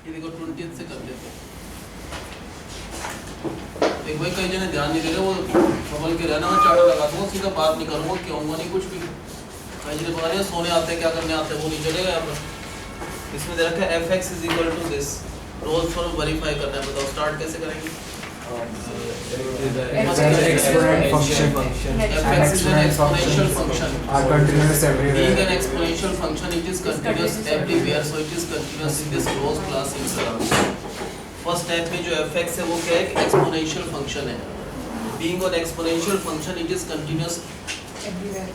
ये देखो 20th से कर लेते हैं। एक भाई कई जने ध्यान नहीं दे रहे, वो संभल के रहना, मैं चाटा लगा दूंगा, सीधा बात नहीं करूंगा, कहूँगा नहीं कुछ भी। कई जने पता नहीं सोने आते हैं क्या करने आते हैं, वो नहीं चलेगा यहाँ पर। इसमें दे रखा है fx is equal to this, Rolle's form verify करना है, बताओ स्टार्ट कैसे करेंगे? exponent function fx is an exponential function. are continuous Being everywhere. an exponential function, it is continuous everywhere, so it is continuous in this closed class interval. First step में जो fx है वो क्या है? Exponential function है। Being an exponential function, it is continuous everywhere.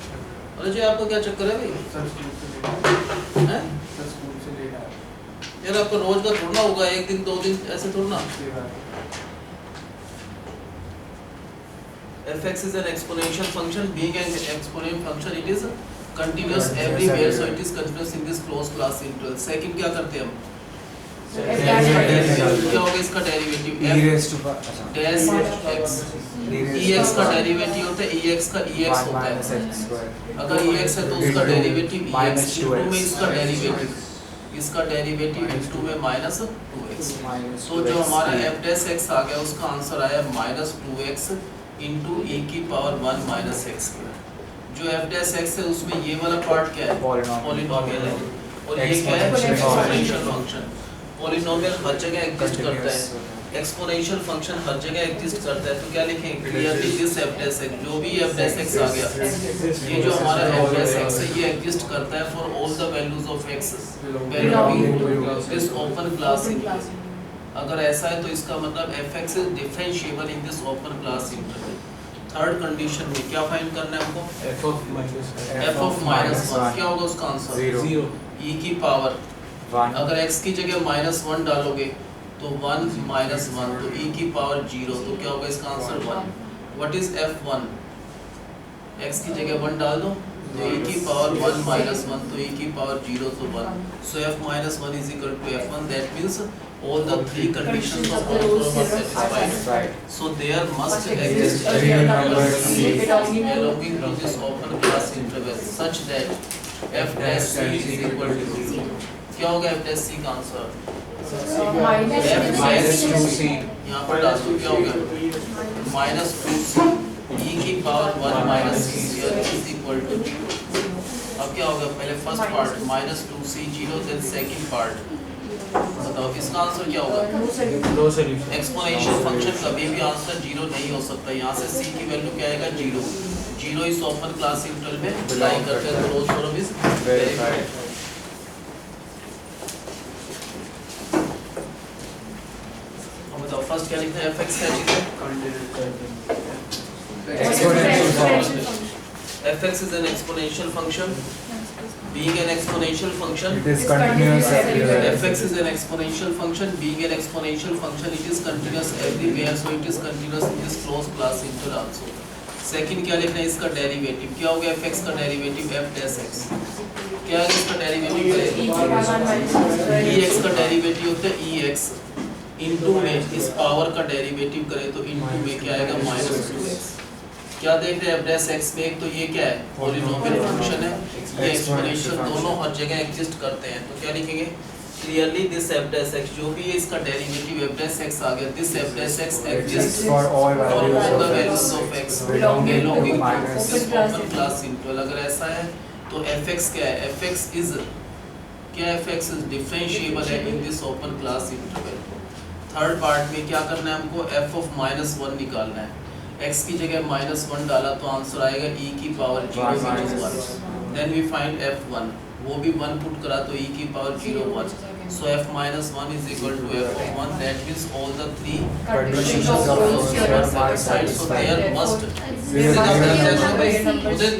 अरे जी आपको क्या चक्कर है भाई? हैं? यार आपको रोज का थोड़ा होगा, एक दिन दो दिन ऐसे थोड़ा। fx is an exponential function. Being an exponential function, it is continuous everywhere, so it is continuous in this closed class interval. Second क्या करते हैं हम? क्या होगा इसका derivative? e raised to dash x। ex का डेरिवेटिव होता है, ex का ex होता है। अगर ex है तो उसका डेरिवेटिव ex, इनटू में इसका डेरिवेटिव, इसका डेरिवेटिव इनटू में माइनस 2x। तो जो हमारा f डैश x आ गया उसका आंसर आया माइनस 2x इंटू e की पावर 1 माइनस x। जो f डैश x है उसमें ये वाला पार्ट क्या है? पॉलिनोमियल है, और ये क्या है? Exponential function. पॉलिनोमियल हर जगह एग्जिस्ट करता है, एक्सपोनेंशियल फंक्शन हर जगह एग्जिस्ट करता है, तो क्या लिखेंगे? Clearly this f dash x, जो भी f डैश x आ गया, ये जो हमारा f डैश x है ये एग्जिस्ट करता है for all the values of x belonging to this open class interval. अगर ऐसा है तो इसका मतलब fx is differentiable in this open class interval. Third condition में क्या फाइंड करना है हमको? f ऑफ माइनस 1 क्या होगा उसका आंसर? 0 e की पावर 1। अगर x की जगह -1 डालोगे तो 1 माइनस 1, तो e की पावर 0, तो क्या होगा इसका answer? 1। What is f1? x की जगह 1 डाल दो तो e की पावर 1 माइनस 1, तो e की पावर 0, तो 1। So f minus 1 is equal to f1, that means all the three conditions of Bohr are satisfied. So there must exist a real number c belonging to this open class interval such that f dash c is equal to 0. क्या होगा f dash c का answer? minus 2c। यहाँ पर डाल दो, क्या होगा? minus 2c e की power 1 minus c is equal to 0. अब क्या होगा? पहले first part minus 2c 0, then second part बताओ इसका आंसर क्या होगा? No solution. एक्सपोनेंशियल फंक्शन कभी भी आंसर 0 नहीं हो सकता। यहाँ से c की वैल्यू क्या आएगा? 0। 0 इस ओपन क्लास इंटरवल में लाई करते हैं, तो रोज थ्योरम इज वेरीफाइड। अब बताओ फर्स्ट क्या लिखना है? fx क्या चीज है? fx is an exponential function. Being an exponential function, It is continuous everywhere. fx is an exponential function. Being an exponential function, it is continuous everywhere, so it is continuous in this closed class interval also. Second क्या लिखना है? इसका derivative क्या हो गया? fx का derivative f dash x। क्या है इसका डेरिवेटिव? ex का डेरिवेटिव होता है ex, इनटू में इस पावर का डेरिवेटिव करें तो इनटू में क्या आएगा? Minus 2x। क्या देख रहे हैं f डैश x में? एक तो ये क्या है? पॉलिनोमियल फंक्शन है, ये एक्सपोनेंशियल, दोनों हर जगह एग्जिस्ट करते हैं, तो क्या लिखेंगे? Clearly this f dash x, जो भी है इसका डेरिवेटिव f डैश x आ गया, this f dash x exist For all for all the values values of x belonging to belonging to minus this open class interval। अगर ऐसा है तो fx क्या है? fx is क्या? fx is differentiable है in this open class interval। Third part में क्या करना है हमको? f of -1 निकालना है। x की जगह -1 डाला तो आंसर आएगा e की power 0 minus 1। Then we find f1, वो भी 1 पुट करा तो e की power 0 1। So f minus 1 is equal to f of 1, that means all the three conditions of those are satisfied, so there must मुझे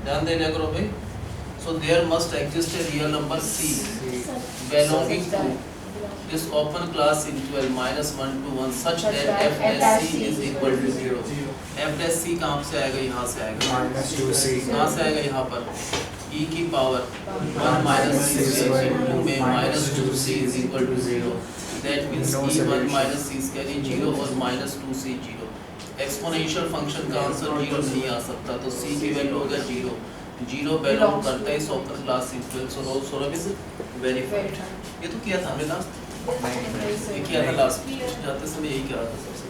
ध्यान देना करो भाई। so there must exist a real number c belonging to this open class interval -1 to 1 such that f dash c is equal to 0। f dash c कहाँ से आएगा? यहाँ से आएगा, minus 2c। कहाँ से आएगा? यहाँ पर e की पावर 1 minus c into में minus 2c is equal to 0। that means e1 minus c square is 0 और minus 2c 0। एक्सपोनेंशियल फंक्शन का आंसर 0 नहीं आ सकता, तो c की वैल्यू होगा 0। 0 बिलोंग करता है इस open class interval, so Rolle's theorem is verified. ये तो किया था हमने लास्ट ये किया था लास्ट जाते समय, यही करा था सबसे।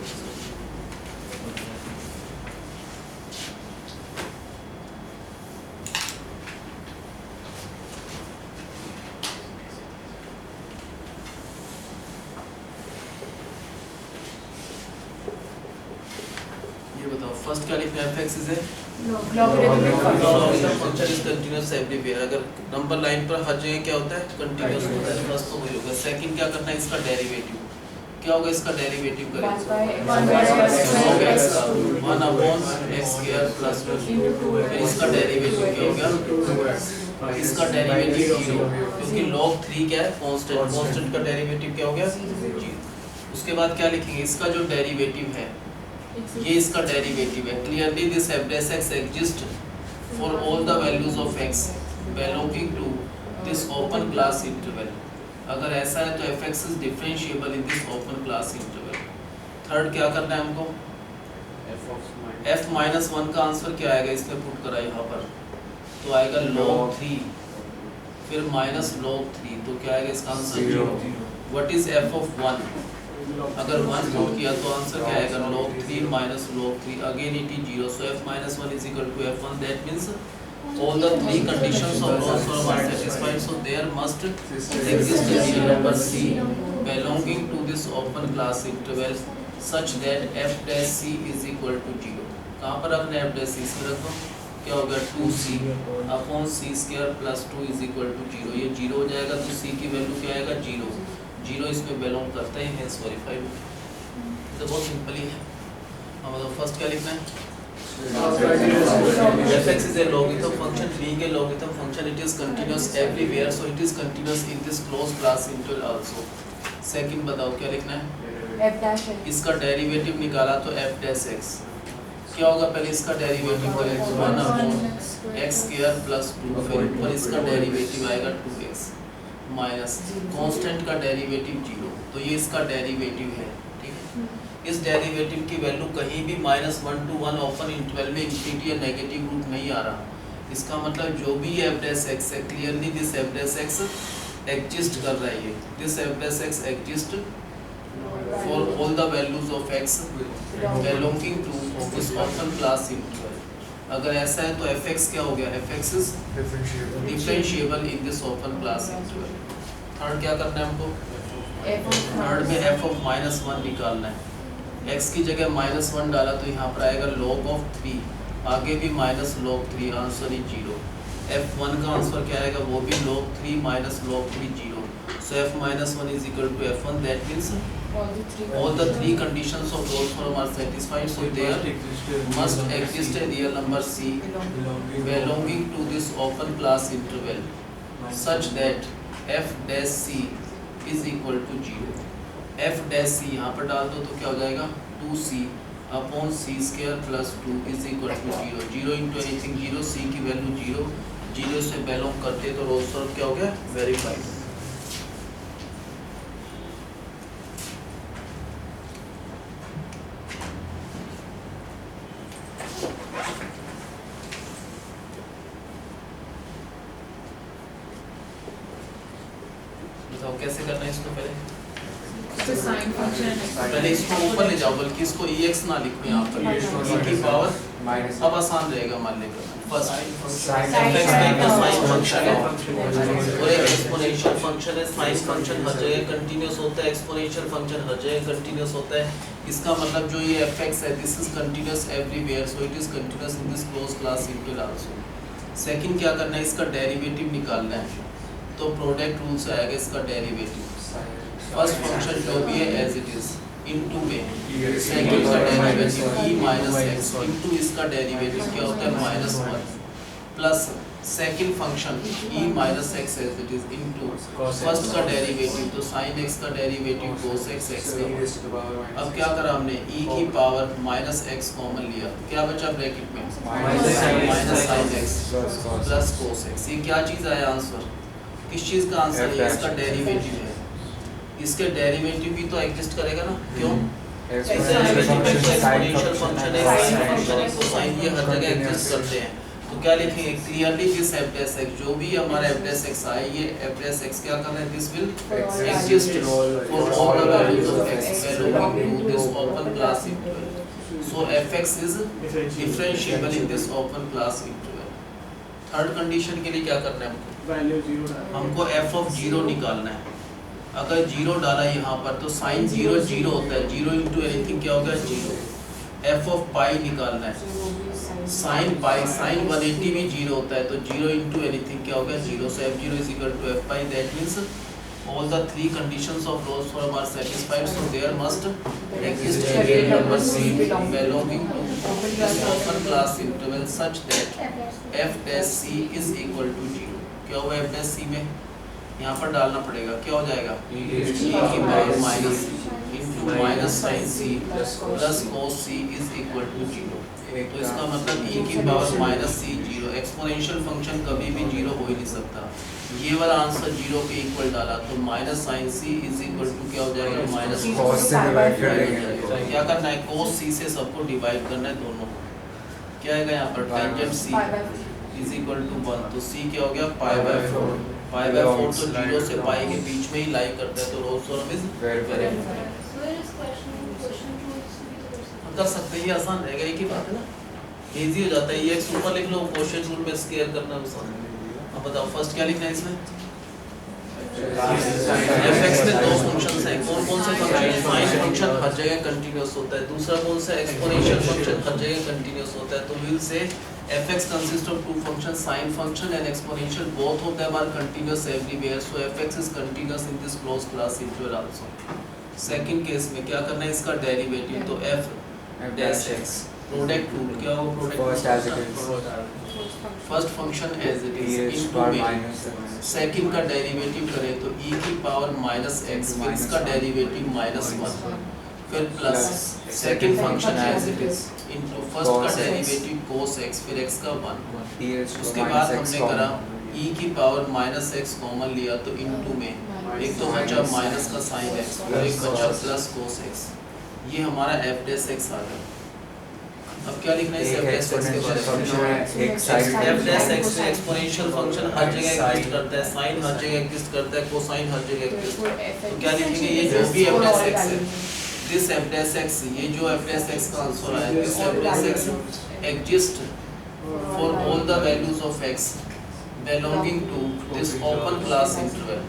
ये बताओ फर्स्ट क्या लिखना है, f(x) is a logarithm function is continuous everywhere। अगर नंबर लाइन पर हर जगह क्या होता है, कंटीन्यूअस होता है, फर्स्ट तो वही होगा। सेकंड क्या करना है, इसका डेरिवेटिव क्या होगा, इसका डेरिवेटिव करेंगे 1/x² प्लस 2, इसका डेरिवेटिव क्या हो गया, इसका डेरिवेटिव 0, क्योंकि log 3 क्या है, कांस्टेंट, कांस्टेंट का डेरिवेटिव क्या हो गया 0। उसके बाद क्या लिखेंगे, इसका जो डेरिवेटिव है, ये इसका डेरिवेटिव है। Clearly this f(x) exist for all the values of x belonging to this open class interval. अगर ऐसा है तो f(x) is differentiable in this open class interval. Third क्या करना है हमको, f-1 का आंसर क्या आएगा, इसमें पुट करा यहाँ पर, तो आएगा log 3 फिर माइनस log 3, तो क्या आएगा इसका आंसर 0। What is f(1)? अगर 1 पुट किया तो आंसर क्या आएगा, log 3 minus log 3, again it is 0। So f-1 is equal to f1, that means all the three conditions of Rolle's theorem are satisfied, so there must exist a real number c belonging to this open class interval such that f dash c is equal to 0। कहाँ पर रखना है f dash c, इसमें रखो, क्या होगा 2c upon c square plus 2 is equal to 0। ये 0 हो जाएगा तो c की वैल्यू क्या आएगा 0, 0 इसमें बिलोंग करता है, हेंस वेरीफाइड। तो बहुत सिंपल ही है। हम मतलब फर्स्ट क्या लिखना है, f(x) is a logarithm function, being a logarithm function it is continuous everywhere, so it is continuous in this closed class interval also। Second बताओ क्या लिखना है, f', इसका डेरिवेटिव निकाला तो f'(x) क्या होगा, पहले इसका डेरिवेटिव करें 1/x² प्लस 2, फिर ऊपर इसका डेरिवेटिव आएगा 2x माइनस कांस्टेंट का डेरिवेटिव 0, तो ये इसका डेरिवेटिव है। ठीक है, इस डेरिवेटिव की वैल्यू कहीं भी -1 to 1 ओपन इंटरवल में इंफिनिटी या नेगेटिव रूट नहीं आ रहा। इसका मतलब जो भी f'(x) है, क्लियरली दिस f'(x) एग्जिस्ट कर रहा है, this f'(x) exist for all the values of x belonging to this open class interval. अगर ऐसा है तो f(x) क्या हो गया, f(x) is differentiable in this open class interval. Third क्या करना है हमको, थर्ड में f(-1) निकालना है। x की जगह -1 डाला तो यहाँ पर आएगा log of 3, आगे भी minus log 3, answer is 0। f(1) का आंसर क्या आएगा, वो भी log 3 minus log 3 0। So f-1 is equal to f1, that means all the three conditions of Rolle's theorem are satisfied, so there must exist a real number c belonging to this open class interval such that f dash c is equal to 0। f dash c यहाँ पर डाल दो तो क्या हो जाएगा 2c upon c square plus 2 is equal to 0। 0 into anything 0, c की value 0, 0 से बिलोंग करते तो रोल्स थ्योरम क्या हो गया, वेरीफाइड। बताओ कैसे करना है इसको, पहले इसको ऊपर ले जाओ, बल्कि इसको ex ना लिखो यहाँ पर, e की पावर, अब आसान रहेगा मान लेकर। फर्स्ट f(x) का एक साइन फंक्शन है और एक एक्सपोनेंशियल फंक्शन है। साइन फंक्शन हर जगह कंटीन्यूअस होता है, एक्सपोनेंशियल फंक्शन हर जगह कंटीन्यूअस होता है। इसका मतलब जो ये f(x) है, this is continuous everywhere, so it is continuous in this closed class interval also. Second क्या करना है, इसका डेरिवेटिव निकालना है, तो प्रोडक्ट रूल से आएगा इसका डेरिवेटिव। फर्स्ट फंक्शन जो भी है एज इट इज इनटू में सेकंड का derivative e minus x into इसका डेरिवेटिव क्या होता है -1 plus second function e minus x as it is into first का डेरिवेटिव, तो sin x का डेरिवेटिव cos x x का। अब क्या करा हमने, e की पावर -x कॉमन लिया, क्या बचा ब्रैकेट में -sin x plus cos x। ये क्या चीज आया आंसर, किस चीज का आंसर है, इसका डेरिवेटिव है। इसके डेरिवेटिव भी तो एग्जिस्ट करेगा ना, क्यों, एक्सपोनेंशियल फंक्शन है, साइन फंक्शन है, कोसाइन, ये हर जगह एग्जिस्ट करते हैं। तो क्या लिखेंगे clearly this f dash x, जो भी हमारा एफ डैश एक्स आए ये एफ डैश एक्स क्या कर रहा है, this will exist for all the values of x belonging to this open class interval. So f x is differentiable in this open class interval. Third condition के लिए क्या करना है हमको, वैल्यू 0 डालना. हमको एफ ऑफ जीरो निकालना है. अगर जीरो डाला यहाँ पर तो साइन जीरो जीरो होता है, जीरो इंटू एनीथिंग क्या होगा जीरो. एफ ऑफ पाई निकालना है, साइन पाई साइन 180 भी जीरो होता है तो जीरो इंटू एनीथिंग क्या होगा zero. So f zero is equal to f pi. That means all the three conditions of Rolle's theorem are satisfied, so there must exist a real number C belonging to this open class interval such that f dash C is equal to 0. क्या हुआ f dash C में, यहाँ पर डालना पड़ेगा, क्या हो जाएगा e की power minus into minus sine C plus cos C is equal to 0. तो इसका मतलब e की power minus C 0. Exponential function कभी भी 0 हो ही नहीं सकता. ये वाला आंसर 0 के इक्वल डाला तो minus sine C is equal to क्या हो जाएगा माइनस cos से डिवाइड कर देंगे. क्या करना है cos C से सबको डिवाइड करना है दोनों को. क्या आएगा यहाँ पर tangent C is equal to 1 तो C क्या हो गया पाई बाय 4. पाई बाय 4 तो 0 से पाई के बीच में ही लाई करता है तो रोल्स थ्योरम इज वेरीफाइड. कर सकते हैं, ये आसान रहेगा, एक ही बात है ना, इजी हो जाता है. ये एक ऊपर लिख लो, क्वेश्चन रूल में स्केयर करना आसान है. अब बताओ फर्स्ट क्या लिखना है इसमें, fx में दो फंक्शंस हैं. कौन कौन से फंक्शन, साइन फंक्शन हर जगह कंटीन्यूअस होता है, दूसरा कौन सा एक्सपोनेंशियल फंक्शन हर जगह कंटीन्यूअस होता है. तो we will say fx consists of two functions, sine function and exponential. Both of them are continuous everywhere, so fx is continuous in this closed class interval also. Second case में क्या करना है, इसका derivative तो f dash x product rule क्या हो, product first function as it is into में second का डेरिवेटिव करें तो e की पावर माइनस x फिर इसका डेरिवेटिव माइनस 1 फिर plus second function as it is into first का डेरिवेटिव cos x फिर x का 1. उसके बाद हमने करा e की पावर माइनस x कॉमन लिया तो इनटू में एक तो बचा माइनस का साइन x और एक बचा प्लस cos x. ये हमारा f डैश x आ गया. अब क्या लिखना है इस f डैश x के बारे में, f डैश x में एक्सपोनेंशियल फंक्शन हर जगह एग्जिस्ट करता है, साइन हर जगह एग्जिस्ट करता है, कोसाइन हर जगह एग्जिस्ट करता है. तो क्या लिखेंगे, ये जो भी f डैश x है, दिस f डैश x, ये जो f डैश x का आंसर है, this f dash x exist for all the values of x belonging to this open class interval.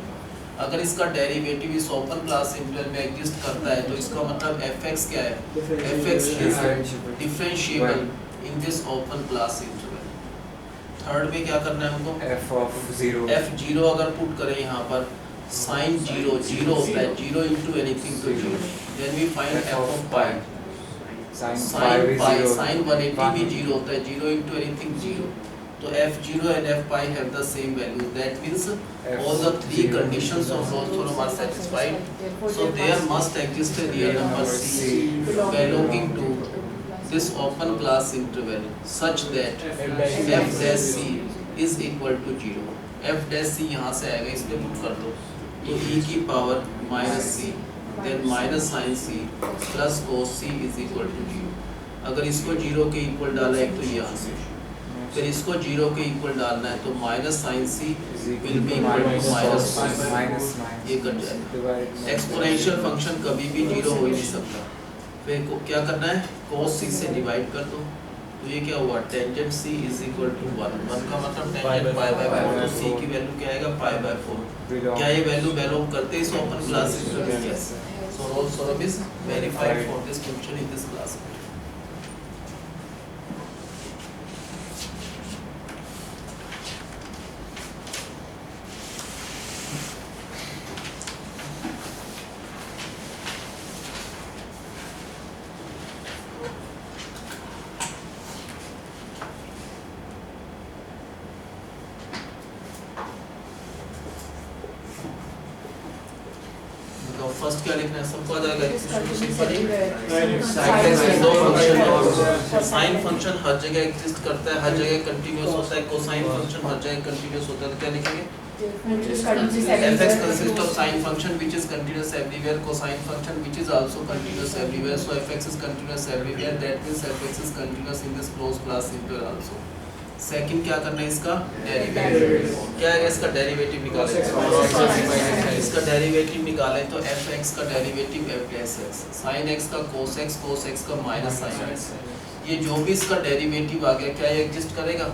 अगर इसका डेरिवेटिव इस ओपन क्लास इंटरवल में exist करता है तो इसका मतलब fx क्या है, fx is differentiable in this open class interval. Third में क्या करना है हमको, f of 0 f0 अगर पुट करें यहाँ पर साइन 0 0 होता है, 0 into anything to 0, then we find f of pi. Sine pi sine 180 भी 0 होता है, 0 into anything 0. तो f0 and f pi have the same value. That means all the three conditions of Rolle's theorem are satisfied. So there must exist a real number C belonging to this open class interval such that f dash C is equal to 0. f dash C यहाँ से आएगा, इसमें put कर दो e की power minus c then minus sine c plus cos c is equal to 0. अगर इसको 0 के इक्वल डाला एक तो ये आंसर, फिर इसको 0 के इक्वल डालना है तो minus sine c will be equal to minus, ये कट जाएगा. एक्सपोनेंशियल फंक्शन कभी भी 0 हो ही नहीं सकता. फिर को क्या करना है, cos c से डिवाइड कर दो तो ये क्या हुआ, tangent c is equal to 1. 1 का मतलब टेंजेंट पाई बाय 4 तो c की वैल्यू क्या आएगा पाई बाय 4. क्या ये वैल्यू बिलोंग करते हैं इस ओपन क्लास इंटरवल में? Yes. So Rolle's theorem is verified for this function in this class. First क्या लिखना है, सबको आ जाएगा. साइन फंक्शन हर जगह एग्जिस्ट करता है, हर जगह कंटीन्यूअस होता है, कोसाइन फंक्शन हर जगह कंटीन्यूअस होता है. तो क्या लिखेंगे, fx consists of sine function which is continuous everywhere, cosine function which is also continuous everywhere. So fx is continuous everywhere. That means fx is continuous in this closed class interval also. Second क्या करना है इसका derivative, क्या है इसका derivative निकालें, इसका derivative निकालें तो एफ एक्स का derivative F dash x, sine x का कोस एक्स का माइनस साइन एक्स, ये जो भी इसका डेरिवेटिव आ गया क्या ये एग्जिस्ट करेगा,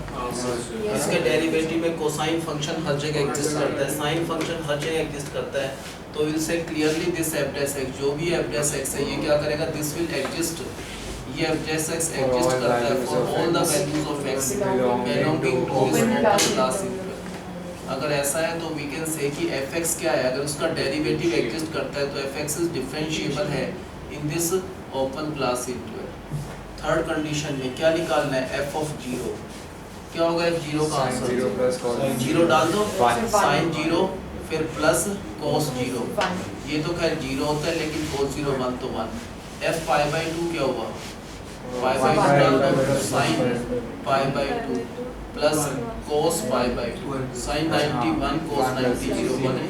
इसके डेरिवेटिव में कोसाइन फंक्शन हर जगह एग्जिस्ट करता है, साइन फंक्शन हर जगह एग्जिस्ट करता है, तो will say clearly this f dash x, जो भी एफ डैश एक्स है ये क्या करेगा, दिस विल एग्जिस्ट, ये एफ डैश एक्स एग्जिस्ट करता है for all the values of x belonging to this open class interval. अगर ऐसा है तो वी कैन से कि एफ एक्स क्या है, अगर उसका डेरिवेटिव एग्जिस्ट करता है तो एफ एक्स इज डिफरेंशिएबल है इन this open class interval. Third condition में क्या निकालना है, एफ ऑफ जीरो, क्या होगा एफ जीरो का आंसर, जीरो डाल दो, साइन जीरो फिर प्लस कोस जीरो, ये तो खैर जीरो होता है लेकिन कोस जीरो 1 तो 1, एफ पाई बाई 2 क्या हुआ, पाई बाई 2 डाल दो, sine pi by 2 plus cos pi by 2, sine 91 cos 90 0 1 है,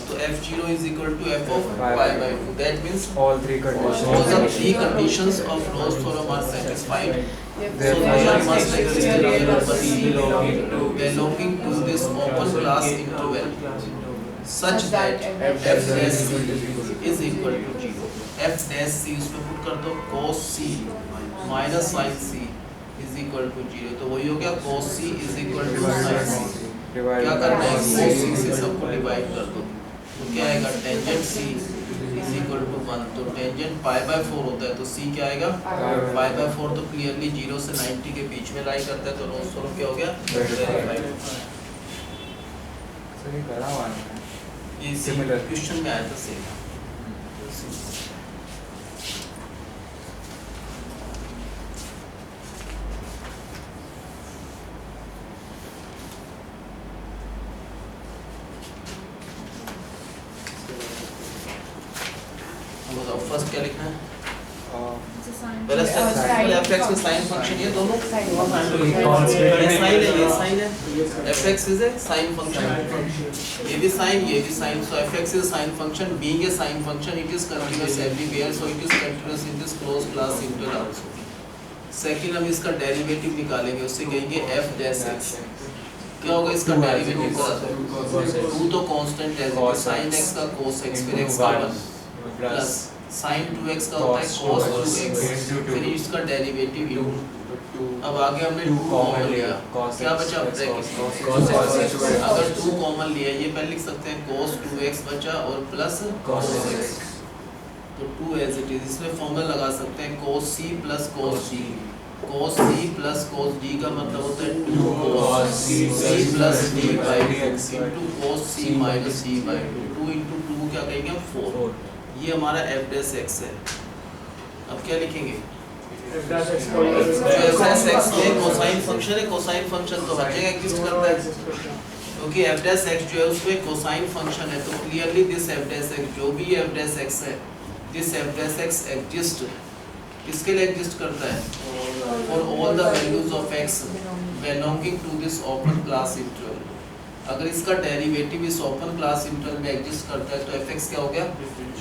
तो f0 is equal to f of pi by 2, that means all three conditions, all the three conditions of Rolle's theorem are satisfied, so there must exist a real number c belonging to this open class interval such that f dash c is equal to 0, f dash c उसमें put कर दो, cos c minus sin c is equal to 0, तो वही हो गया cos c is equal to sin c, क्या करना है cos c से सबको डिवाइड कर दो, तो क्या आएगा tangent c is equal to 1, तो टेंजेंट पाई बाय 4 होता है तो c क्या आएगा पाई बाय 4, तो क्लियरली 0 से 90 के बीच में लाई करता है, तो रोल्स थ्योरम क्या हो गया वेरीफाइड। सही करा हुआ है ये सिमिलर क्वेश्चन में आया था सेम। फर्स्ट क्या लिखना है, पहले fx में साइन फंक्शन, ये दोनों साइन है, ये साइन है, fx is a sine function, ये भी sine, so fx is sine function, being a sine function it is continuous everywhere, so it is continuous in this closed class interval also. Second हम इसका derivative निकालेंगे, उससे कहेंगे f dash x, क्या होगा इसका डेरिवेटिव, 2 तो कांस्टेंट है, sin x का cos x फिर x का 1 प्लस sin 2x का होता है cos 2x फिर इसका डेरिवेटिव u, अब आगे हमने 2 कॉमन लिया, क्या बचा ब्रैकेट, अगर 2 कॉमन लिया ये पहले लिख सकते हैं cos 2x बचा और प्लस cos x, तो 2 एज इट इज, इसमें फॉर्मूला लगा सकते हैं cos c plus cos d, cos c plus cos d का मतलब होता है 2 cos c plus d by 2 into cos c minus d by 2, 2 into 2 क्या कहेंगे 4, ये हमारा f डैश x है। अब क्या लिखेंगे, f डैश x में कोसाइन फंक्शन है, कोसाइन फंक्शन तो हर जगह एग्जिस्ट करता है, क्योंकि f डैश x जो है उसमें कोसाइन फंक्शन है, तो clearly this f dash x, जो भी f डैश x है, this f dash x exist, किसके लिए एग्जिस्ट करता है, for all the values of x belonging to this open class interval. अगर इसका डेरिवेटिव इस ओपन क्लास इंटरवल में एग्जिस्ट करता है तो fx क्या हो गया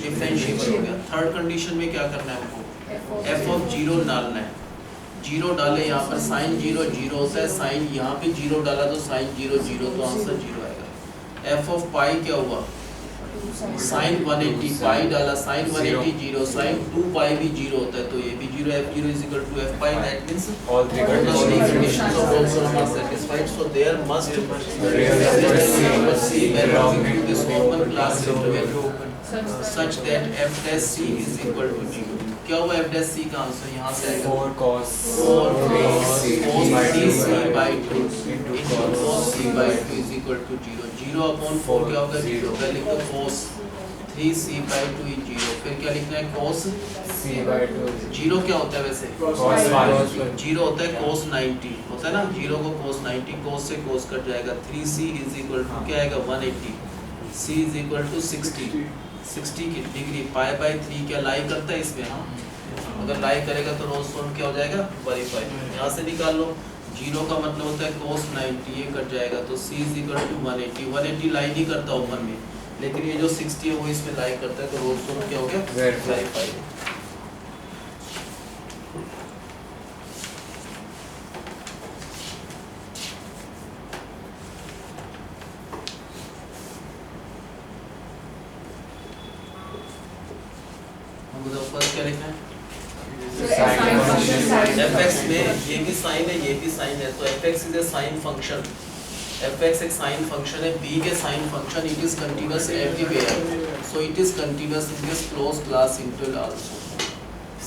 डिफरेंशिएबल हो गया। थर्ड कंडीशन में क्या करना है हमको, f ऑफ 0 डालना है, 0 डाले, यहाँ पर साइन 0 0 होता है, साइन यहाँ पे 0 डाला तो साइन 0 0, तो आंसर 0 आएगा। f ऑफ पाई क्या हुआ, साइन 180, पाई डाला साइन 180 0, साइन 2 पाई भी 0 होता है तो ये भी 0, f0 is equal to f pi, that means all three conditions of Rolle's theorem are satisfied, so there must exist a number c belonging to this open class interval such that f dash c is equal to 0। क्या हुआ f dash c का answer यहाँ से आएगा 4 cos 3c by 2 into cos c by 2 is equal to 0, 0 upon 4 क्या होगा 0, पहले लिख दो cos 3c by 2 is 0, फिर क्या लिखना है cos c by 2, 0 क्या होता है वैसे cos 1, 0 होता है cos 90 होता है ना, 0 को cos 90, cos से cos कट जाएगा, 3c is equal to क्या आएगा 180, c is equal to 60 की डिग्री, पाई बाय 3 क्या लाई करता है इसमें, हाँ अगर लाई करेगा तो रोल्स थ्योरम क्या हो जाएगा वेरीफाइड। यहाँ से निकाल लो, 0 का मतलब होता है cos 90, ये कट जाएगा तो c is equal to 180, 180 लाई नहीं करता ओपन में, लेकिन ये जो 60 है वो इसमें लाई करता है, तो रोल्स थ्योरम क्या हो गया वेरीफाइड। हम बताओ फर्स्ट क्या लिखना है? Sine function. fx में ये भी साइन है, ये भी साइन है, तो fx is a sine function. fx एक साइन फंक्शन है, b के sign function, it is continuous everywhere, so it is continuous in this close class interval also.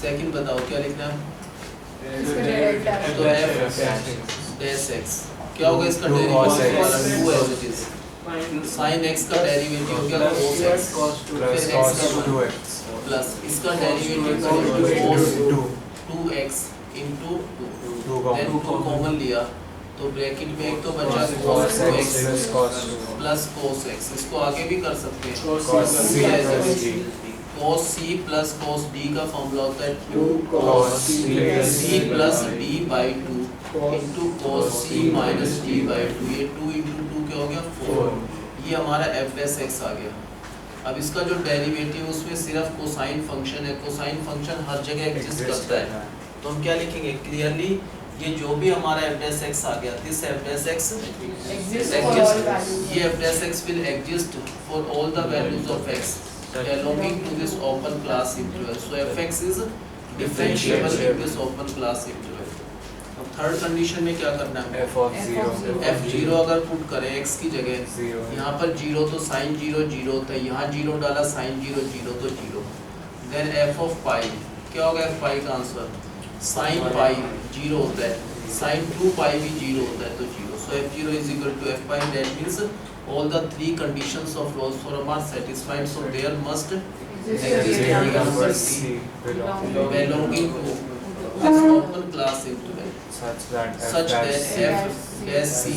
Second बताओ क्या लिखना है? तो f डैश x क्या होगा इसका derivative? 2 as it is. sin x का डेरिवेटिव हो गया cos x Plus फिर cos x का 2x. प्लस इसका डेरिवेटिव करेंगे cos 2x into 2 then 2 common लिया तो ब्रैकेट में एक तो बचा cos 2x Plus cos 2. Plus cos x, इसको आगे भी कर सकते हैं Cos c plus d. cos c plus cos d का फॉर्मूला होता है 2 Cos cos c c plus d by 2 into cos c minus d by 2, ये 2 into 2 क्या हो गया 4, ये हमारा f dash x आ गया। अब इसका जो डेरिवेटिव उसमें सिर्फ कोसाइन फंक्शन है, कोसाइन फंक्शन हर जगह एग्जिस्ट करता है, तो हम क्या लिखेंगे क्लियरली ये जो भी हमारा f dash x आ गया, this f dash x exists, ये f dash x will exist for all the values of x belonging to this open class interval, so fx is differentiable in this open class interval। अब third condition में क्या करना है? F of 0. f0 अगर put करें x की जगह, 0. यहाँ पर 0 तो sin 0 0 होता है, यहाँ 0 डाला sin 0 0 तो 0, देन f of पाई क्या होगा? f पाई का आंसर sin पाई 0 होता है, sin 2 पाई भी 0 होता है तो 0, so f0 is equal to f pi, that means all the three conditions of Rolle's theorem are satisfied, so there must exist a number c belonging to this open class interval Such that such that f dash c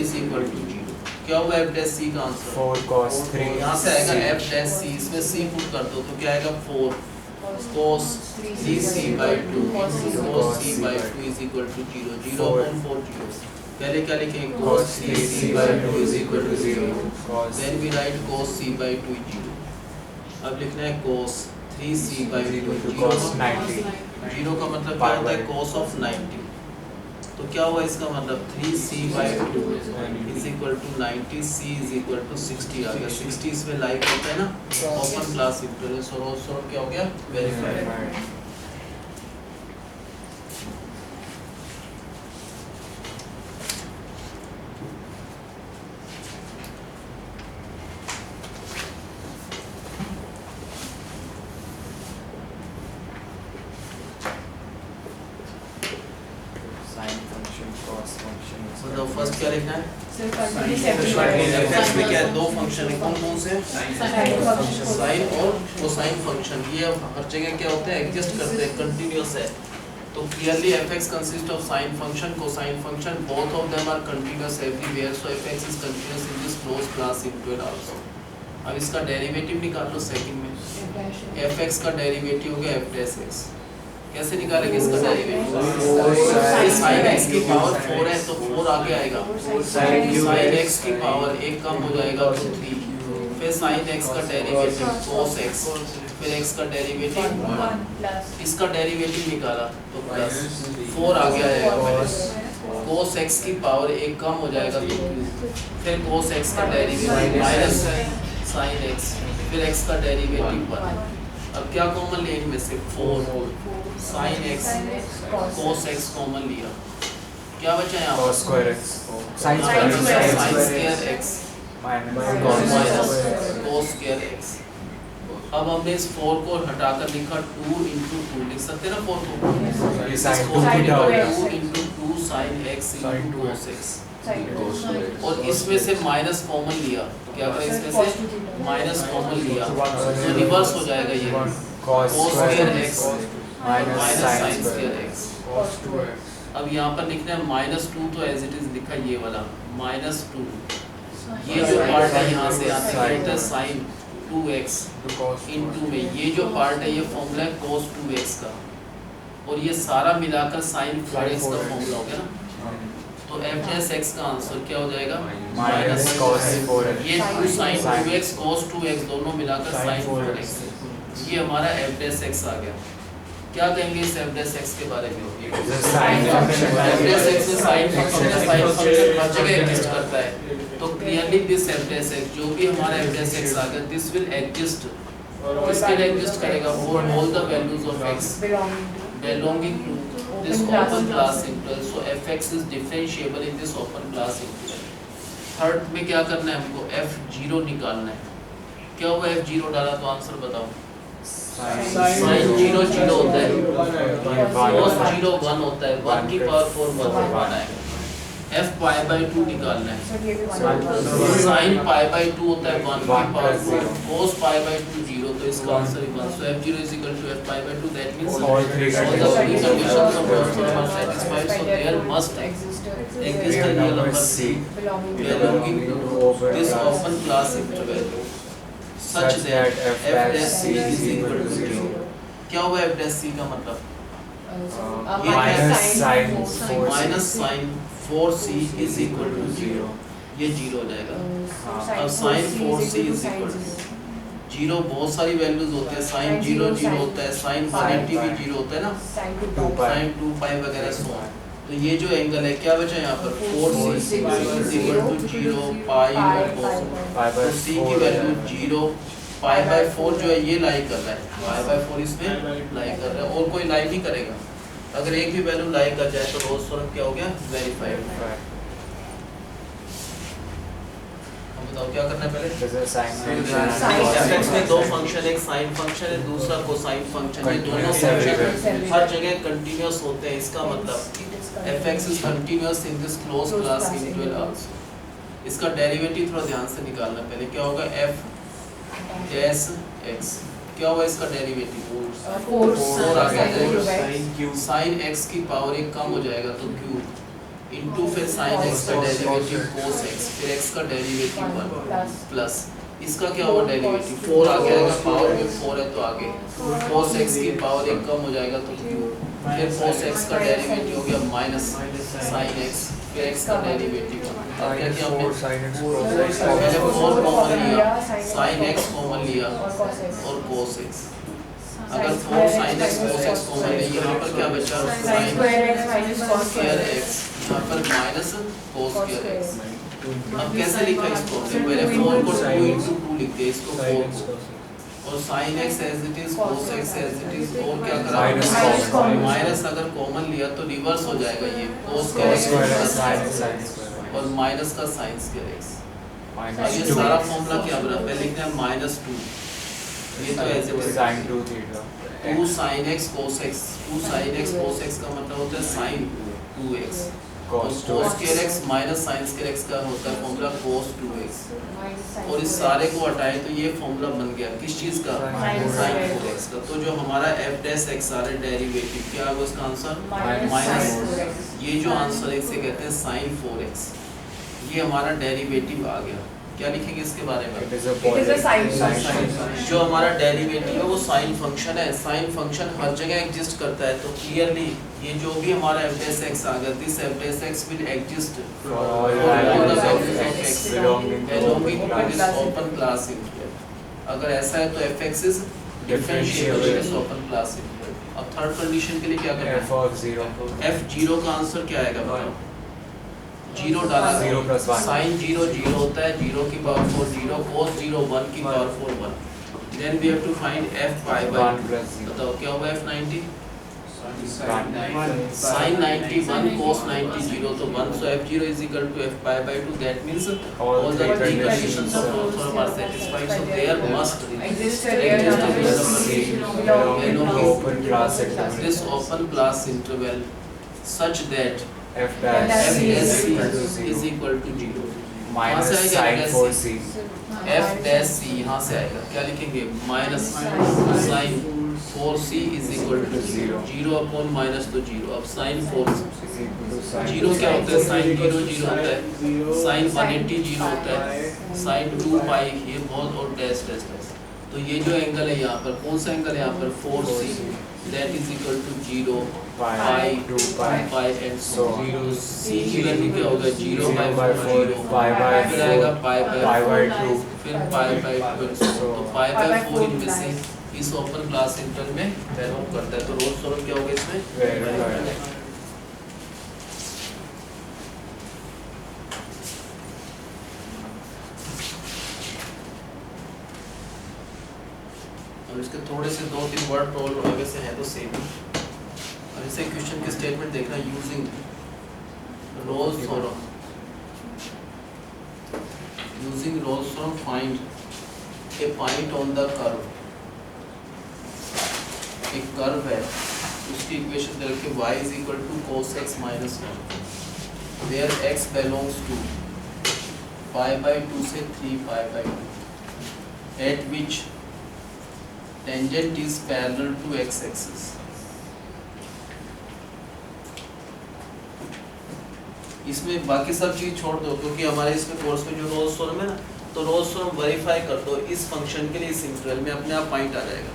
is equal to 0। क्या होगा f dash c का answer? 4 cos 3. यहाँ से आएगा f dash c, इसमें c put कर दो तो क्या आएगा 4 cos 3c by 2 cos c by 2 is equal to 0, 0 upon 4 0। पहले क्या लिखेंगे? cos 3c by 2 is equal to 0, then we write cos c by 2 is 0। अब लिखना है cos 3c by 2 cos 90. 0 का मतलब क्या होता है? cos of 90, तो क्या हुआ इसका मतलब 3c by 2 is equal to 90, c is equal to 60 आ गया, 60 इसमें लाइक होता है ना ओपन क्लास इंटरवल, सो क्या हो गया? Verified. Sine function, cos function. मतलब फर्स्ट क्या लिखना है? Sin fx में क्या है? दो फंक्शन है, कौन कौन से? साइन और कोसाइन फंक्शन, ये हर जगह क्या होता है? एग्जिस्ट करते हैं, कंटीन्यूअस है, तो clearly fx consist of sine function cosine function, both of them are continuous everywhere, so fx is continuous in this close class interval also. अब इसका डेरिवेटिव निकाल लो सेकंड में, fx का डेरिवेटिव हो गया f dash x, कैसे निकालेंगे इसका डेरिवेटिव? sin x की पावर 4 है तो 4 आगे आएगा, sin x की पावर 1 कम हो जाएगा तो 3, फिर sin x का डेरिवेटिव cos x, फिर x का डेरिवेटिव 1, इसका डेरिवेटिव निकाला तो प्लस 4 आगे आएगा, cos x की पावर 1 कम हो जाएगा तो 2, फिर cos x का डेरिवेटिव माइनस sin x, फिर x का डेरिवेटिव 1। अब क्या कॉमन ले इनमें से? 4 sin x cos x common लिया, क्या बचा यहाँ? Cos square x. sin square x Minus cos square x। अब हमने इस 4 को हटाकर लिखा 2 into 2, लिख सकते हैं ना 4 को? ये इस sin 4 को लिखा theta 2 into 2 sin x into cos x, और इसमें से माइनस कॉमन लिया, क्या करें इसमें से माइनस कॉमन लिया तो रिवर्स हो जाएगा, ये cos cos square square x minus minus sin sin square square x। अब यहाँ पर लिखना है -2, तो एज इट इज लिखा ये वाला -2, ये जो पार्ट है यहाँ से आता है sin 2x into में, ये जो पार्ट है ये फॉर्मूला है cos 2x का, और ये सारा मिलाकर sin 4x का फॉर्मूला हो गया ना, तो f dash x का आंसर क्या हो जाएगा? minus cos 4x. ये 2 sin 2x cos 2x दोनों मिलाकर sin 4x, ये हमारा f dash x आ गया। क्या कहेंगे इस f dash x के बारे में? Sin function. f dash x से sin फंक्शन हर जगह एग्जिस्ट करता है, तो clearly this f dash x, जो भी हमारा f dash x आ गया, दिस विल एग्जिस्ट किसके लिए एग्जिस्ट करेगा? For all the values of x belonging to this open class integral. So fx is differentiable in this open class integral. Third में क्या करना है हमको? f0 निकालना है. क्या हुआ f0 डाला तो आंसर बताओ. sin 0 0 होता है, cos 0 1 होता है, 1 की पावर 4 1 आएगा. f पाई बाई 2 निकालना है. sin पाई बाई 2 होता है 1 की पावर 4, cos पाई बाई 2 0, तो इसका answer 1. So f0 is equal to f pi by 2. That means all the three conditions of Rolls-Royce are satisfied. So there must exist a real number c belonging to this open class interval such that f dash c is equal to 0. क्या हुआ f dash c का मतलब? Minus sine 4c is equal to 0. ये 0 हो जाएगा. अब sin 4c is equal to 0. बहुत सारी वैल्यूज होते हैं. sin 0 0 होता है, sin 180 भी 0 होता है ना, sin 2 पाई वगैरह सो. तो ये जो एंगल है क्या बचा यहाँ पर? 4c is equal to 0 पाई और cos. तो c की वैल्यू 0, पाई बाय 4 जो है ये लाई कर रहा है, पाई बाय 4 इसमें लाई कर रहा है, और कोई लाई नहीं करेगा. अगर एक भी वैल्यू लाई कर जाए तो रोल्स थ्योरम क्या हो गया? वेरीफाइड. अब बताओ क्या करना है पहले? fx में दो फंक्शन, एक साइन फंक्शन है, दूसरा कोसाइन फंक्शन. ये दोनों फंक्शन हर जगह कंटीन्यूअस होते हैं. इसका मतलब fx is continuous in this closed class interval also. इसका डेरिवेटिव थोड़ा ध्यान से निकालना पहले. क्या होगा? f dash x. क्या हुआ इसका डेरिवेटिव? 4 आ जाएगा. sin x की पावर 1 कम हो जाएगा तो क्यूब इनटू फिर sin x का डेरिवेटिव cos x, फिर x का डेरिवेटिव 1 प्लस इसका क्या होगा डेरिवेटिव? 4 आ जाएगा, पावर में 4 है तो आगे cos x की पावर 1 कम हो जाएगा तो क्यूब, फिर cos x का डेरिवेटिव हो गया माइनस sin x, फिर x का डेरिवेटिव. क्या किया हमने? 4 कॉमन लिया, sin x कॉमन लिया और cos x. अगर 4 sin x cos x common ले, यहाँ पर क्या बचा? sin square x, यहाँ पर माइनस cos square x. अब कैसे लिखा इसको? पहले 4 को 2 into 2 लिख दिया, इसको 4 को, और sin x as it is, cos x as it is, और क्या करा? माइनस अगर कॉमन लिया तो रिवर्स हो जाएगा, ये cos square x और माइनस का sin square x. अब ये सारा फॉर्मूला क्या बना? पहले लिखना है -2, ये तो ऐसे sin 2 sin x cos x. 2 sin x cos x का मतलब होता है sin 2x, cos square x minus sin square x का होता है फॉर्मूला cos 2x. और इस सारे को हटाएं तो ये फॉर्मूला बन गया किस चीज का? sin 4x का. तो जो हमारा f dash x सारे डेरिवेटिव क्या होगा इसका आंसर? माइनस. ये जो आंसर है इसे कहते हैं sin 4x. ये हमारा डेरिवेटिव आ गया. क्या लिखेंगे इसके बारे में? जो हमारा डेरिवेटिव है वो साइन फंक्शन है. साइन फंक्शन हर जगह एग्जिस्ट करता है, तो क्लियरली ये जो भी हमारा f dash x आ गया, this f dash x will exist for all the values of x belonging to this open class interval. अगर ऐसा है तो fx is differentiable in this open class interval. अब थर्ड कंडीशन के लिए क्या करना है? f0 का आंसर क्या आएगा बताओ? 0 डाला, 0 plus 1. sin 0 0 होता है, 0 की पावर 4 0, cos 0 1 की power 4 1. Then we have to find f pi by 1 plus 0. बताओ क्या होगा f 90? sin 90 1, cos 90 0, तो 1. So f0 is equal to f pi by 2. That means all the three conditions of Rolls Thorpe are satisfied. So there must exist a real number c belonging to this open class interval such that f dash f c dash c is is equal to 0. minus कहाँ से sin आएगा 4c. f dash c यहाँ से आएगा. क्या लिखेंगे? Minus sin 4c is equal to 0. 0 upon minus तो 0. अब sin 4 0 क्या होता है? sin 0 0 होता है, sin 180 0 होता है, sin 2 पाई ये बहुत, और डैश डैश डैश. तो ये जो एंगल है यहाँ पर, कौन सा एंगल है यहाँ पर? 4c, that is equal to 0 pi 2 pi and so on. c की वैल्यू क्या होगा? 0 by 4 pi by फिर आएगा pi by 2, फिर pi by 2. तो pi by 4 इनमें से इस ओपन क्लास इंटरवल में वैल्यू करता है. तो रोल्स थ्योरम क्या होगा इसमें? से 2-3 वर्ड प्रॉब्लम है, वैसे है तो सेम ही। और इसे क्वेश्चन की स्टेटमेंट देखना, using Rolle's theorem, using Rolle's theorem find A point on the curve. एक कर्व है, उसकी इक्वेशन दे रखी y is equal to cos x minus 1 where x belongs to pi by 2 से 3 pi by 2 at which tangent is parallel to x axis। इसमें बाकी सब चीज छोड़ दो, क्योंकि हमारे इसमें कोर्स में जो रोल्स थ्योरम है ना, तो रोल्स थ्योरम वेरीफाई कर दो इस फंक्शन के लिए, इस इंटीग्रल में अपने आप पॉइंट आ जाएगा।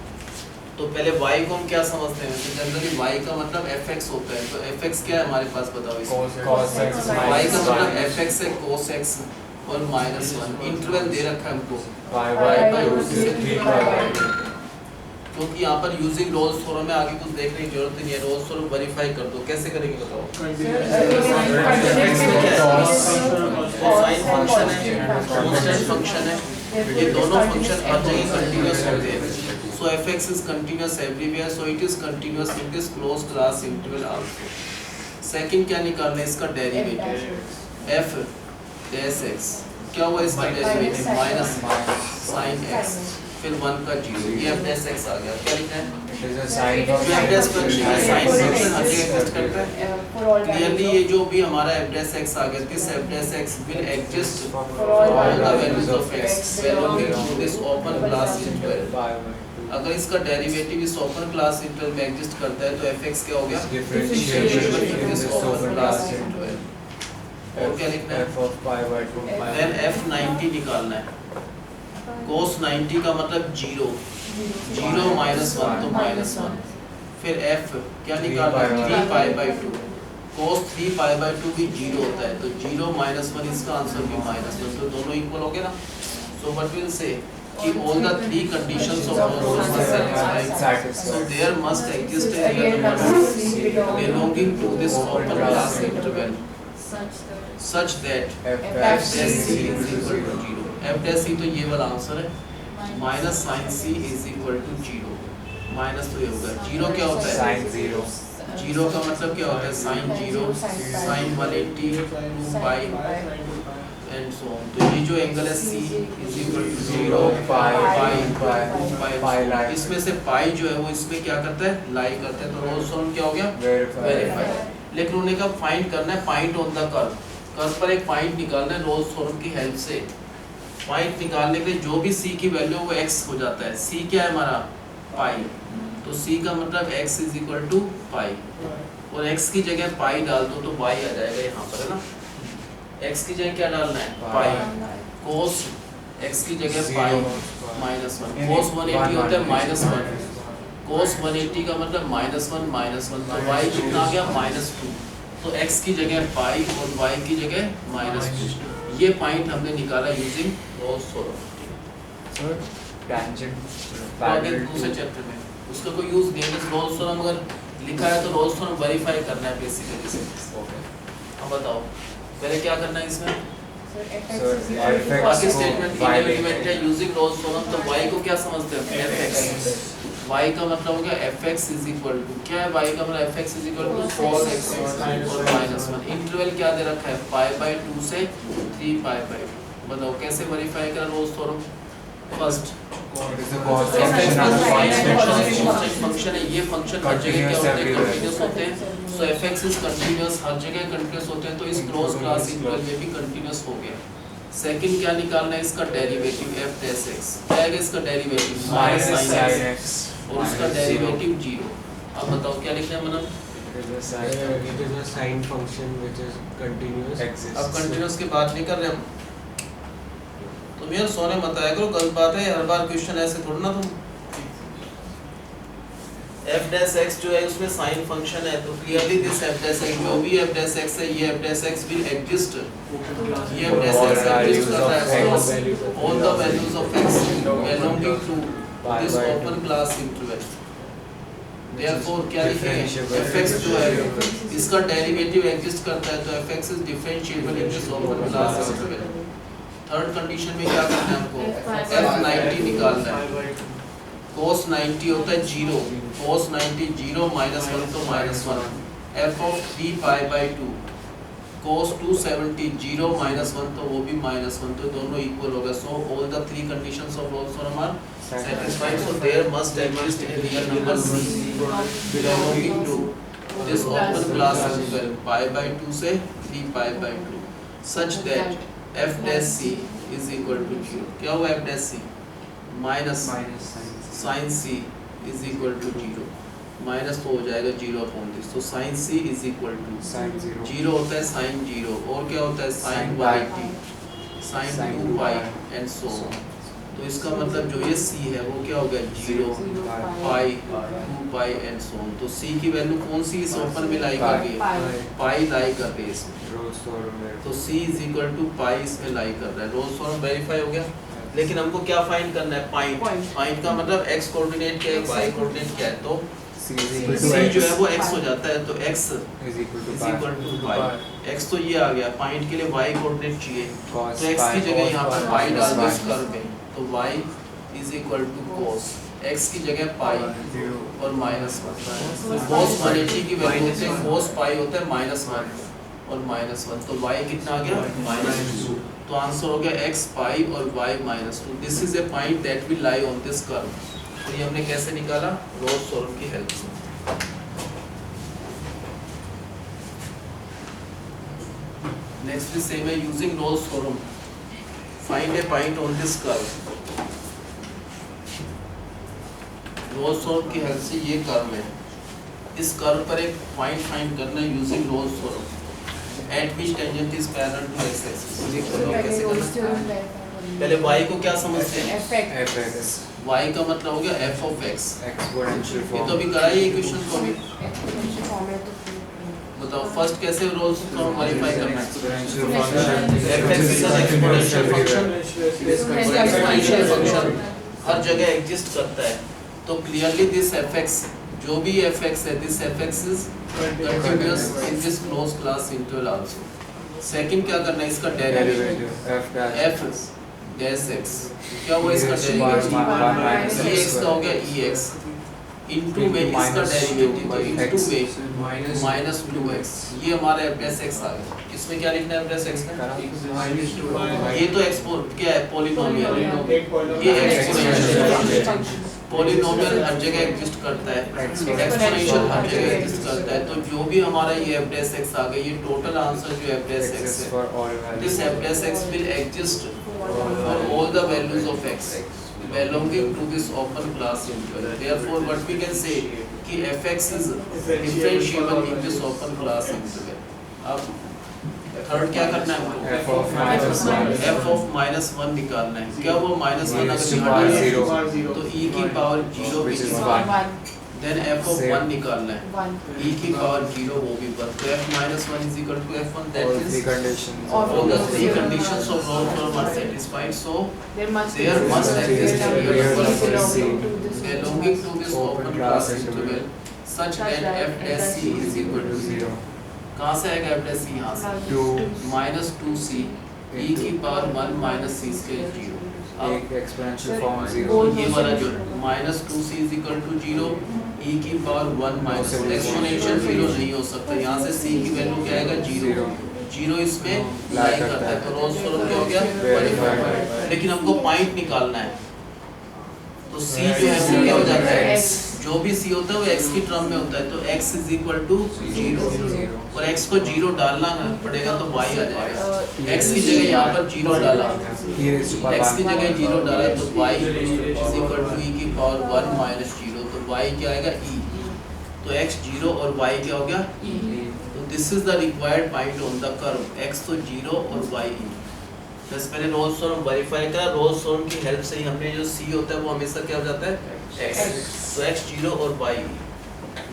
तो पहले y को हम क्या समझते हैं, तो जनरली y का मतलब fx होता है, तो fx क्या है हमारे पास बताओ इसमें? cos x y का मतलब fx है cos x और माइनस 1, इंटरवल दे रखा है हमको pi by 2 से 3 pi by 2। क्योंकि यहाँ पर यूजिंग रोल्स थ्योरम में आगे कुछ देखने की जरूरत नहीं है, रोल्स थ्योरम वेरीफाई कर दो। कैसे करेंगे बताओ? कोसाइन फंक्शन है, कांस्टेंट फंक्शन है, ये दोनों फंक्शन हर जगह कंटीन्यूअस होते हैं। So fx is continuous everywhere, so it is continuous in this closed class interval also। Second क्या निकालना है, इसका डेरिवेटिव f dash x, क्या हुआ इसका डेरिवेटिव माइनस sin x, फिर 1 का 0, ये f dash x आ गया। क्या लिखना है? It is a sin f dash function है, sin फंक्शन हर जगह एग्जिस्ट करता है। क्लियरली ये जो भी हमारा f dash x आ गया, this f dash x will exist for all the values of x belonging to this open class interval। अगर इसका डेरिवेटिव इस ओपन क्लास इंटरवल में एग्जिस्ट करता है तो fx क्या हो गया? Differentiable in this open class interval. और क्या लिखना है? f of pi by 2 then f90 निकालना है। cos 90 का मतलब 0, 0 माइनस 1 तो माइनस 1, फिर f क्या निकालना है? 3 pi by 2, cos 3 pi by 2 भी 0 होता है, तो 0 माइनस 1, इसका आंसर भी माइनस 1, तो दोनों इक्वल हो गए ना। सो व्हाट विल से कि all the three conditions of roles must satisfy, so there must exist a real number belonging to this open class interval such that f dash c is equal to 0। f dash c तो ये वाला answer है, minus sin c is equal to 0, minus तो ये होगा 0 क्या होता है? sin 0। 0 का मतलब क्या होता है? sin 0, sin 180 2 pi and so on। तो ये जो एंगल है c is equal to 0 pi इसमें से पाई जो है वो इसमें क्या करता है? लाई करता है, तो रोल्स थ्योरम क्या हो गया? वेरीफाई। लेकिन उन्हें का फाइंड करना है point on the curve, curve पर एक पॉइंट निकालना है रोल्स थ्योरम की हेल्प से। पॉइंट निकालने के लिए जो भी c की वैल्यू वो x हो जाता है। c क्या है हमारा? पाई, तो c का मतलब x is equal to पाई, और x की जगह पाई डाल दो तो y आ जाएगा यहाँ पर, है ना। x की जगह क्या डालना है? पाई, cos x की जगह पाई माइनस 1, cos 180 होता है माइनस 1, cos 180 का मतलब माइनस 1 माइनस 1, तो y कितना आ गया? माइनस 2, तो x की जगह पाई और y की जगह माइनस 2। ये पॉइंट हमने निकाला using Rolle's theorem. Sir tangent आगे दूसरे चैप्टर में उसका कोई यूज नहीं है, रोल्स थ्योरम अगर लिखा है तो रोल्स थ्योरम वेरीफाई करना है बेसिकली से। अब बताओ पहले क्या करना है इसमें? बाकी स्टेटमेंट इनएलिमेंट है यूजिंग रोल्स थ्योरम, तो y को क्या समझते हैं? fx, y का मतलब हो गया fx is equal to, क्या है y का मतलब? fx is equal to cos x और माइनस 1। इंटरवल क्या दे रखा है? pi by 2 से 3 pi by 2। बताओ कैसे वेरीफाई करें रोल्स थ्योरम? फर्स्ट फंक्शन है, ये फंक्शन हर जगह क्या होते हैं? कंटीन्यूअस होते हैं। सो fx इज कंटीन्यूअस, हर जगह कंटीन्यूअस होते हैं, तो इस क्लोज क्लास इंटरवल में भी कंटीन्यूअस हो गया। सेकंड क्या निकालना है? इसका डेरिवेटिव f dash x, क्या है इसका डेरिवेटिव? माइनस sin x, और उसका डेरिवेटिव 0। अब बताओ क्या लिखना है मतलब? It is a sine function which is continuous। अब कंटीन्यूअस की बात नहीं कर रहे हम, तुम यार सोने मत आया करो, गलत बात है, हर बार क्वेश्चन ऐसे थोड़ा ना। तुम f dash x जो है उसमें साइन फंक्शन है, तो clearly this f dash x जो भी f dash x है, ये f dash x will exist, ये f dash x exist करता है all the values of x belonging to this open class interval। therefore क्या लिखेंगे? fx जो है इसका डेरिवेटिव एग्जिस्ट करता है, तो fx is differentiable in this open class interval। Third condition में क्या करना है हमको? f90 निकालना है। cos 90 होता है 0, cos 90 0 माइनस 1 तो minus 1, f of 3 pi by 2, cos 270 0 minus 1 तो वो भी माइनस 1, तो दोनों इक्वल हो गए. So all the three conditions of Rolle's theorem are satisfied. So there must exist a real number c belonging to this open class interval pi by 2 से 3 pi by 2 such that f dash c is equal to 0. क्या हुआ f dash c? Minus sin c is equal to 0. Minus तो हो जाएगा 0 upon this, तो sin c is equal to sin 0 0 होता है sin 0, और क्या होता है sin 180, sin 2 pi and so on. तो इसका मतलब जो ये c है वो क्या हो गया 0 पाई 2 पाई एंड सो ऑन. तो c की वैल्यू कौन सी इस ओपन में लाई कर रही है? पाई लाई कर रही है इसमें. रोल्स थ्योरम है. तो c इज इक्वल टू पाई इसमें लाई कर रहा है. रोल्स थ्योरम वेरीफाई हो गया. लेकिन हमको क्या फाइंड करना है? पॉइंट. पॉइंट का मतलब x कोऑर्डिनेट क्या है, y कोऑर्डिनेट क्या है. तो c जो है वो x हो जाता है, तो x is equal to is equal to pi. x तो ये आ गया. पॉइंट के लिए y कोऑर्डिनेट चाहिए, cos तो x की जगह यहाँ पर पाई डाल दो इस pi कर्व में, तो y is equal to cos, x की जगह पाई और माइनस 1. तो cos 180 की वैल्यू से cos पाई होता है माइनस 1 और माइनस 1, तो y कितना आ गया माइनस 2. तो आंसर हो गया x पाई और y minus 2. This is a point that will lie on this curve. तो ये हमने कैसे निकाला? रोल्स थ्योरम की हेल्प से. नेक्स्ट इज सेम है, using Rolle's theorem find A point on this curve. Rolle's theorem की हेल्प से ये कर्व है, इस कर्व पर एक पॉइंट फाइंड करना है using Rolle's theorem. At which tangent is parallel to x axis. कैसे करना है? पहले y को क्या समझते हैं? fx y का मतलब हो गया f of x. एक्सपोनेंशियल ये फॉर्म. तो अभी करा ही इक्वेशन को भी. बताओ फर्स्ट कैसे रोल्स थ्योरम वेरीफाई करना है? Exponential function fx is an exponential function. Exponential function हर जगह एग्जिस्ट करता है. तो क्लियरली दिस fx, जो भी fx है, this fx is continuous in this close class interval also. Second क्या करना है? इसका derivative f dash f dash x. क्या हुआ इसका डेरिवेटिव? ex का हो गया ex इनटू में इसका डेरिवेटिव, तो इनटू में माइनस 2x. ये हमारा f डैश x आ गया. इसमें क्या लिखना है f डैश x का? ये तो एक्सपोर्ट क्या है? पॉलिनोमियल. ये एक्सपोनेंशियल. पॉलिनोमियल हर जगह एग्जिस्ट करता है, एक्सपोनेंशियल हर जगह एग्जिस्ट करता है. तो जो भी हमारा ये f डैश x आ गया, ये टोटल आंसर जो f डैश x है, this f dash x will exist for all the values of x belonging to this open class interval. Therefore what we can say कि fx is differentiable in this open class interval. अब third क्या करना है हमको? f of minus 1 निकालना है. क्या वो माइनस 1 Ex अगर to power यहाँ zero. डालें तो e की पावर 0 which is भी 1. देन f of 1 निकालना है, e की पावर 0 वो भी 1. तो f minus 1 is equal to f1. All that three is conditions. all the three conditions of Rolle's theorem are satisfied. So there must exist a real real number number c c belonging to this open open class class interval such that f dash c is equal to 0. 0. कहाँ से आएगा f dash c? यहाँ से 2 minus 2c e की power 1 minus c square 0. अब एक exponential form 0. ये वाला जो minus 2c is equal to 0, e की पावर 1 minus एक्सपोनेंशियल 0 नहीं हो सकता. यहाँ से c की वैल्यू क्या आएगा? 0. 0 इसमें लाई करता है. तो रोल्स थ्योरम क्या हो गया? वेरीफाइड. लेकिन हमको पॉइंट निकालना है. तो c जो है वो क्या हो जाता है? x. जो भी c होता है वो x की टर्म में होता है. तो x is equal to 0 और x को 0 डालना पड़ेगा तो y आ जाएगा. x की जगह यहाँ पर 0 डाला, x की जगह 0 डाला तो y is equal to e की पावर 1 minus 0. तो y क्या आएगा? e. तो x 0 और y क्या हो गया? e. तो this is the required point on the curve. x तो 0 और y e. बस पहले रोल्स थ्योरम वेरीफाई करा. रोल्स थ्योरम की हेल्प से ही हमने जो c होता है वो हमेशा क्या हो जाता है? x. तो x 0 और y e.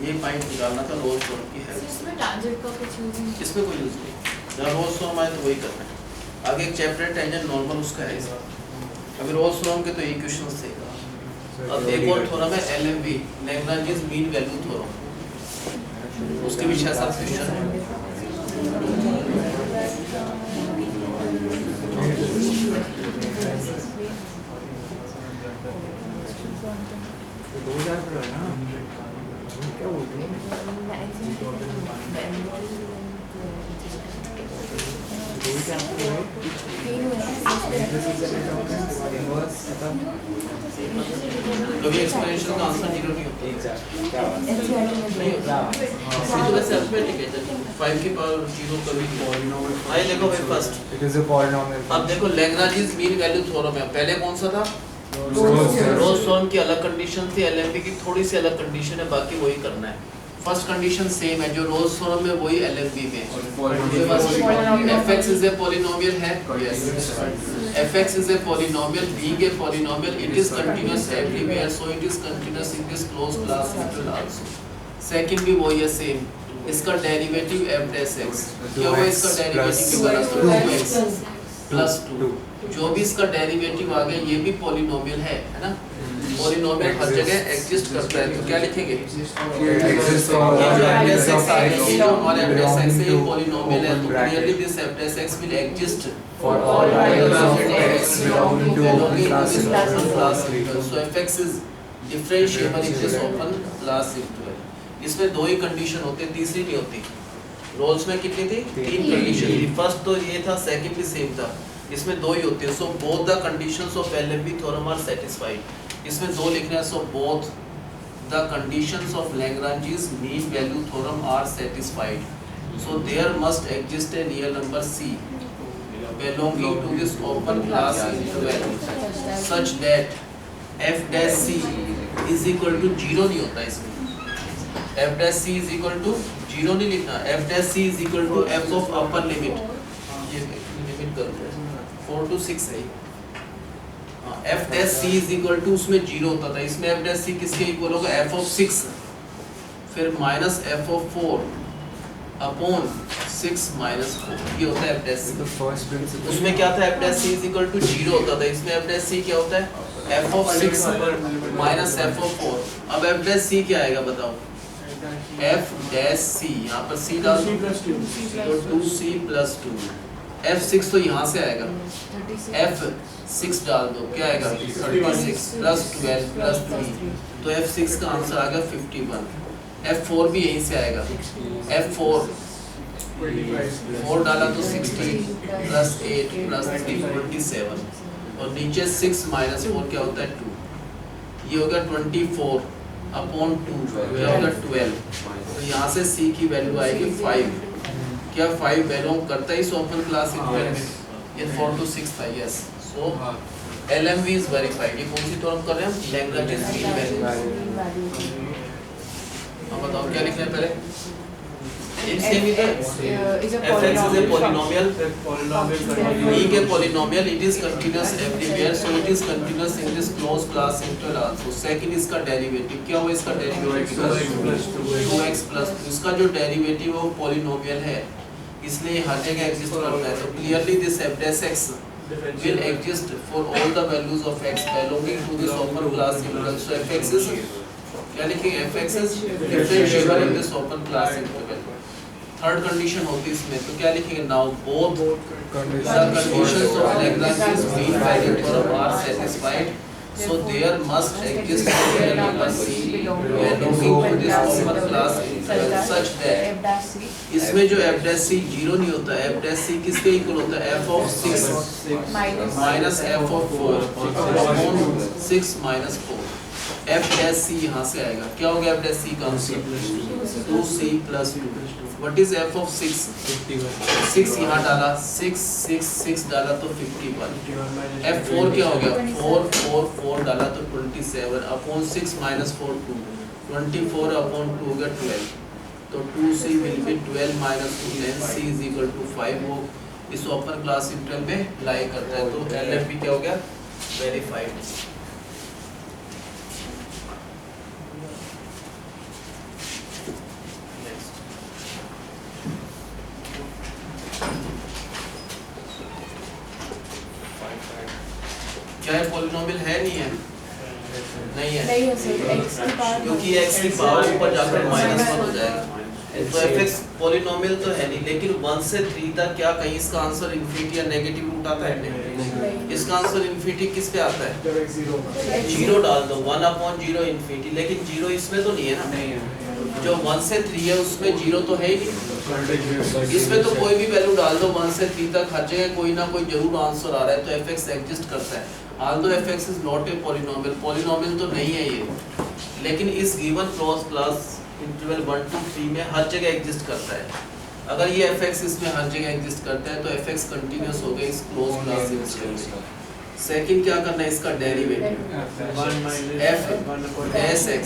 ये पॉइंट निकालना था रोल्स थ्योरम की हेल्प से. इसमें टेंजेंट का कुछ यूज नहीं. इसमें कोई यूज नहीं. जब रोल्स थ्योरम आए तो वही करना है. आगे एक चैप्टर टेंजेंट नॉर्मल उसका है. अभी रोल्स थ्योरम के तो इक्वेशंस थे. अब एक और थ्योरम है LMV, Lagrangian mean value theorem. उसके भी 6-7 क्वेश्चन हैं. 2000 पर है ना, क्या बोल रहे हो? 2000 पर है, inverse मतलब कभी एक्सपोनेंशियल का आंसर 0 नहीं होता। exact क्या बात है? नहीं होता। तो वैसे अर्थमेटिक है, जब 5 की पावर 0 कभी Polynomial आइए देखो भाई first, it is a polynomial अब देखो लैग्रांज मीन वैल्यू थ्योरम है, पहले कौन सा था? Rolle's रोल्स थ्योरम की अलग कंडीशन थी, एलएमपी की थोड़ी सी अलग कंडीशन है, बाकी वही करना है। फर्स्ट कंडीशन सेम है जो रोल्स थ्योरम में, वही एलएमपी में fx इज ए पॉलिनोमियल है, yes fx is a polynomial, being a polynomial it is continuous everywhere, so it is continuous in this closed class interval also। Second भी वही है same, इसका derivative f dash x, क्या हुआ इसका derivative निकाला तो 2x प्लस 2, जो भी इसका डेरिवेटिव आ गया ये भी पॉलिनोमियल है ना, पॉलिनोमियल हर जगह एग्जिस्ट करता है, तो क्या लिखेंगे exists for ये जो f dash x आ गया, ये जो हमारा f dash x है ये belonging पॉलिनोमियल है, तो bracket clearly this f dash x will exist for all values of x belonging to open belonging to class this interval open class interval, so fx is differentiable in this open class interval। इसमें दो ही condition होते हैं, तीसरी नहीं होती। Roles में कितनी थी? तीन कंडीशन थी, फर्स्ट तो ये था, सेकंड भी सेम था, इसमें दो ही होते हैं। So both the conditions of LMP theorem are satisfied, इसमें दो लिखना है। So both the conditions of Lagrange's mean value theorem are satisfied, so there must exist a real number c belonging to this open class interval such that f dash c is equal to 0 नहीं होता इसमें, f dash c is equal to 0 नहीं लिखना, f dash c is equal to f of upper limit, ये limit करो 4 to 6 है, f dash c is equal to उसमें 0 होता था, इसमें f dash c किसके इक्वल होगा? f of 6 फिर minus f of 4 upon 6 minus 4, ये होता है f dash c। the first principle उसमें क्या था? f dash c is equal to 0 होता था, इसमें f dash c क्या होता है? f of 6 minus f of 4। अब f dash c क्या आएगा बताओ? f dash c, यहाँ पर c डाल दो तो 2c plus 2, f6 तो यहाँ से आएगा, f6 डाल दो क्या आएगा? 36 plus 12 plus 3, तो f6 का आंसर आ गया 51। f4 भी यहीं से आएगा, f4 4 डाला तो 60 plus 8 plus 3 27, और नीचे 6 minus 4 क्या होता है? 2, ये होगा 24 अपॉन 2 क्या होगा? 12, तो यहाँ से c की वैल्यू आएगी 5, क्या 5 बिलोंग करता है इस ओपन क्लास इंटरवल में? ये 4 to 6 था, yes. So LMV is verified. ये कौन सी थ्योरम कर रहे हैं हम? Lagrange's mean value. अब बताओ क्या लिखना है पहले? एक सेम ही था, fx is a polynomial, being a polynomial it is continuous everywhere, so it is continuous in this closed class interval also। Second इसका डेरिवेटिव क्या हुआ? इसका डेरिवेटिव 2x plus 2, इसका जो डेरिवेटिव है वो पॉलिनोमियल है, इसलिए हर जगह एग्जिस्ट करता है, तो clearly this f dash x will exist for all the values of x belonging to this open class interval, so fx is क्या लिखेंगे? fx is differentiable in this open class interval। Third condition होती है इसमें, तो क्या लिखेंगे? Now both the conditions of Lagrange's mean value theorem are satisfied, so there must exist a real number c belonging to this open class interval such that, इसमें जो f dash c 0 नहीं होता, f dash c किसके equal होता है? f of 6 minus f of 4 upon 6 minus 4, f dash c यहाँ से आएगा, क्या हो गया f dash c का answer? 2c plus 2। What is f of 6? 6 यहाँ डाला, 6 डाला तो 51। f4 क्या हो गया? 4 डाला तो 27 अपॉन 6 minus 4 2, 24 अपॉन 2 हो गया 12, तो 2c will be 12 minus 2, then c is equal to 5, वो इस ओपन क्लास इंटरवल में लाई करता है, तो LMP क्या हो गया? वेरीफाइड। क्या है? पॉलिनोमियल है नहीं है? नहीं है, नहीं है सर, x की पावर क्योंकि x की पावर ऊपर जाकर -1 हो जाएगा, तो fx पॉलिनोमियल तो है नहीं, लेकिन 1 से 3 तक क्या कहीं इसका आंसर इंफिनिटी या नेगेटिव रूट आता है? नहीं, इसका आंसर इन्फिनिटी किस पे आता है? जीरो डाल दो, 1/0 इन्फिनिटी, लेकिन जीरो इसमें तो नहीं है ना, जो 1 से 3 है उसमें जीरो तो है ही नहीं, इसमें तो कोई भी वैल्यू डाल दो 1 से 3 तक, हर जगह कोई ना कोई जरूर आंसर आ रहा है, तो fx एग्जिस्ट करता है। although fx is not a polynomial, polynomial तो नहीं है ये, लेकिन इस गिवन क्लास इंटरवल 1 to 3 में हर जगह एग्जिस्ट करता है। अगर ये fx इसमें हर जगह एग्जिस्ट करता है तो fx कंटिन्यूअस हो गया इस क्लोज क्लास इंटरवल में। सेकंड क्या करना है, इसका डेरिवेटिव f dash x,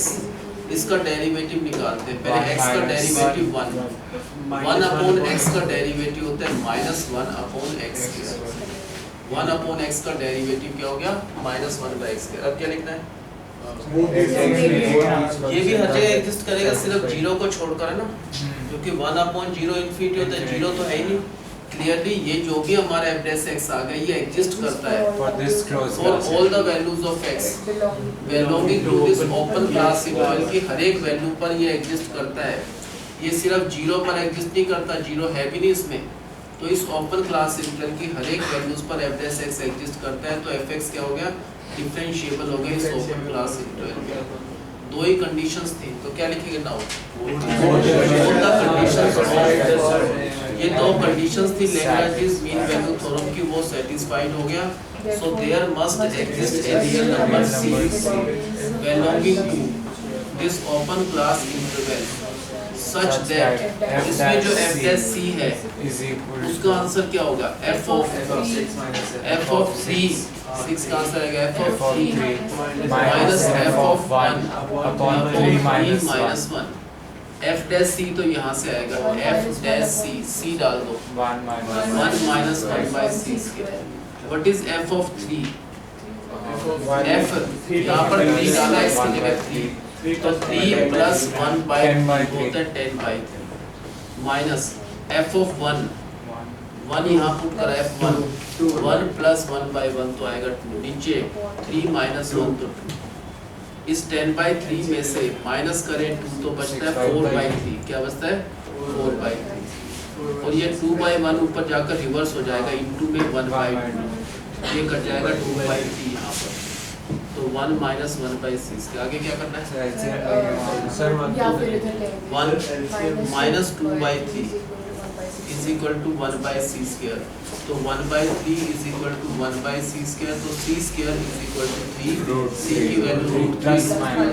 इसका डेरिवेटिव निकालते हैं। पहले x का डेरिवेटिव 1 अपॉन x का डेरिवेटिव होता है -1 upon x square. 1 upon x का डेरिवेटिव क्या हो गया, -1/x स्क्वायर। अब क्या लिखना है, ये भी हर जगह एग्जिस्ट करेगा, सिर्फ जीरो को छोड़कर है ना, क्योंकि 1/0 इन्फिनिटी होता है, जीरो तो है ही नहीं। क्लियरली ये जो भी हमारा f dash x आ गया ये एग्जिस्ट करता है For this closed for class all the values of x belonging to this open class interval की हर एक वैल्यू पर ये एग्जिस्ट करता है। ये सिर्फ जीरो पर एग्जिस्ट नहीं करता, जीरो है भी नहीं इसमें, तो इस ओपन क्लास इंटरवल की हर एक वैल्यूज पर f dash x एग्जिस्ट करता है, तो fx क्या हो गया, डिफरेंशिएबल हो गया इस ओपन क्लास इंटरवल में। दो ही कंडीशंस थी, तो क्या लिखेंगे नाउ, ये दो कंडीशंस थी लैग्रेंज मीन वैल्यू थ्योरम की, वो सेटिस्फाइड हो गया। So there must exist a real number series belonging to this open class interval such that इसमें जो f dash c है is equal उसका आंसर क्या होगा, f of 3, 6 का आंसर आएगा f of 3 minus f of 1 upon 3 minus 1 f dash c तो यहाँ से आएगा f dash c डाल दो 1 minus 1 minus 1/c square। What is f of 3? f यहाँ पर 3 डाला है, इसकी जगह 3, तो 3 plus 1/3 होता है 10/3 minus f of 1 यहाँ पुट करा f1 1 plus 1/1 तो आएगा 2, नीचे 3 minus 1 तो 2, इस 10/3 में से माइनस करें 2 तो बचता है 4/3, क्या बचता है 4/3, और ये 2/1 ऊपर जाकर रिवर्स हो जाएगा इनटू में 1/2, ये कट जाएगा 2/3 यहाँ पर, तो 1 minus 1/6 के आगे क्या करना है, सर या फिर इधर ले 1 minus 2/3 is equal to 1/c square, तो 1/3 is equal to 1/c square, तो c square is equal to 3, c की वैल्यू √3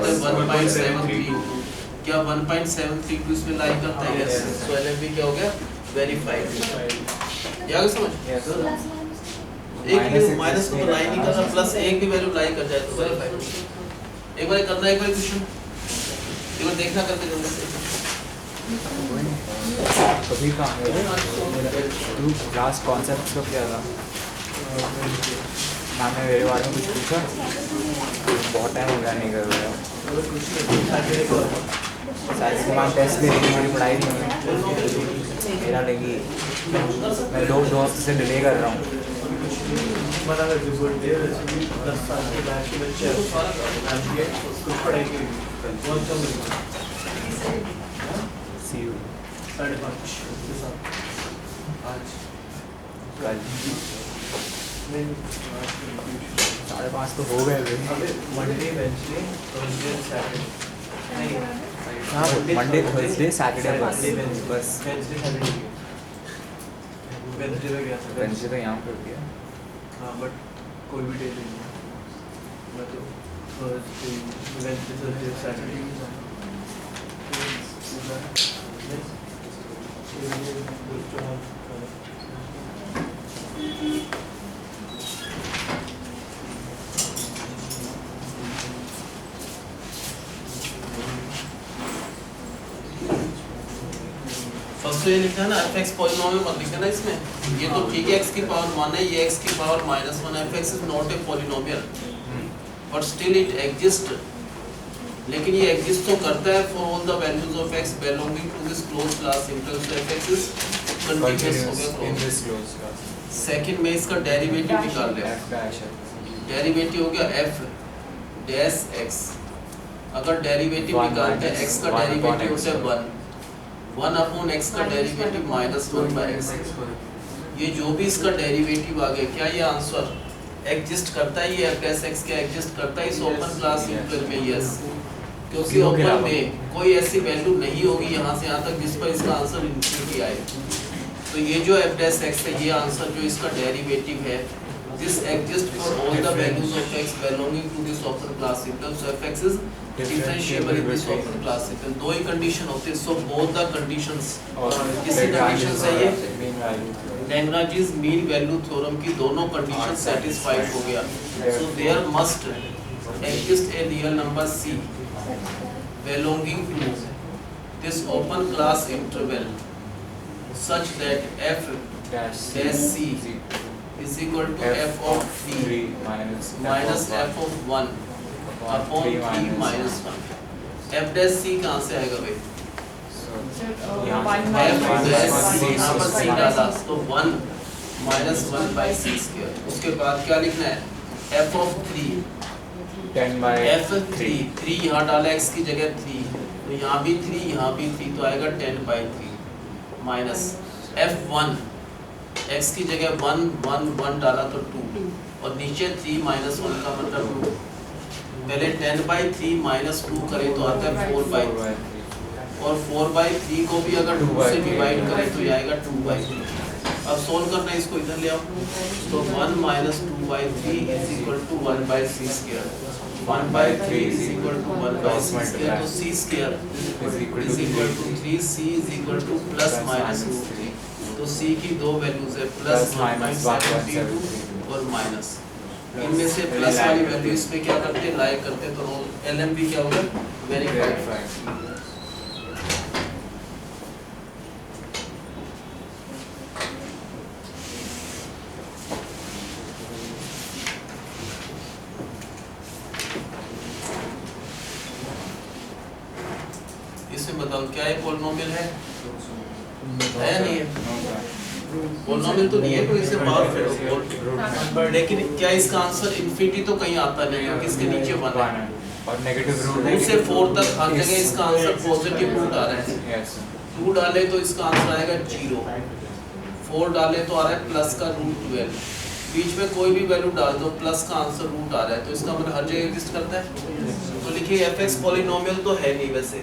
तो 1.732, क्या 1.732 इसमें लाई करता है, यस, सो एलएमवी क्या हो गया, वेरीफाइड। क्या समझ, एक भी माइनस को तो लाई नहीं करना, प्लस एक भी वैल्यू लाई कर जाए तो वेरीफाइड। एक बार करना, एक बार क्वेश्चन एक बार देखना करके जल्दी से, कभी कहाँ है तू क्लास कॉन्सेप्ट कब क्या था, मैम ने मेरे बारे में कुछ पूछा, बहुत टाइम हो गया नहीं कर रहा, साइंस के बाद टेस्ट ले रही, मेरी पढ़ाई नहीं हुई, मेरा लेगी, मैं 2 हफ्ते से डिले कर रहा हूँ। See you. 5:30 तो हो गए मंडे थर्सडे सैटरडे बस वेडनेसडे तो यहाँ पे हो गया, हाँ बट कोई भी डे नहीं, मतलब Thursday Wednesday Thursday Saturday first तो ये लिखा है ना fx पॉलिनोमियल मत लिखना ना इसमें, ये तो ठीक है x की पावर 1 है, ये x की power -1, fx is not a polynomial but still it exist, लेकिन ये एग्जिस्ट तो करता है for all the values of x belonging to this closed class interval, so fx is continuous हो गया in this closed class. Second में इसका derivative निकाल ले, F dash है। डेरिवेटिव हो गया f डैश x, अगर डेरिवेटिव निकालते हैं x का डेरिवेटिव होता है 1 अपॉन x का डेरिवेटिव -1/x, ये जो भी इसका डेरिवेटिव आ गया, क्या ये आंसर एग्जिस्ट करता है, ये f x क्या एग्जिस्ट करता है इस ओपन क्लास इंटीग्रल में, यस, क्योंकि Zero के ओपन अलावा। में कोई ऐसी वैल्यू नहीं होगी यहाँ से यहाँ तक जिस पर इसका आंसर इन्फिनिटी आए। तो ये जो f x है, ये आंसर जो इसका डेरिवेटिव है, this exist for all the values of x belonging to this open class integral, so f(x) is differentiable in this open class integral। दो ही कंडीशन होती है, सो बोथ द कंडीशंस, किसी condition से ये Lagrange's mean value theorem की दोनों condition satisfied हो गया। So there must exist a real number c belonging to this open class interval such that f dash c is equal to f of 3 minus f of 1 upon 3 minus 1। f dash c कहाँ से आएगा भाई? f dash c यहाँ पर c डाला तो 1 minus 1 by c square। उसके बाद क्या लिखना है? f of 3 10 by f3 यहाँ डाला x की जगह 3, तो यहाँ भी 3 यहाँ भी 3, तो आएगा 10 by 3 माइनस f1 x की जगह 1 1 1 डाला तो 2, और नीचे 3 minus 1 का मतलब 2। पहले 10 by 3 minus 2 करें तो आता है 4 by 3, और 4 by 3 को भी अगर 2 से डिवाइड करें तो ये आएगा 2 by 3। अब सोल्व करना है, इसको इधर ले आओ, तो 1 minus 2 by 3 is equal to 1 by c square, 1 by 3 is equal to 1 by c square, तो c square is equal to 3, c is equal to plus minus root 3, तो c की दो वैल्यूज है प्लस 1.72 और माइनस, इनमें से plus वाली value इसमें क्या करते हैं, लाइक करते हैं, तो LMB क्या होगा, वेरीफाइड। इसमें बताओ क्या है, पॉलिनोमियल है या नहीं है? पॉलिनोमियल तो नहीं है, कोई इसे बाहर फेंको, लेकिन क्या इसका आंसर इन्फिनिटी तो कहीं आता नहीं है, क्योंकि इसके नीचे 1 है और नेगेटिव रूट 2 से 4 तक हर जगह इसका आंसर पॉजिटिव रूट आ रहा है। यस 2 डाले तो इसका आंसर आएगा 0, 4 डाले तो आ रहा है प्लस का रूट 12, बीच में कोई भी वैल्यू डाल दो प्लस का आंसर रूट आ रहा है, तो इसका मतलब हर जगह एग्जिस्ट करता है। तो लिखिए f(x) पॉलिनोमियल तो है नहीं वैसे,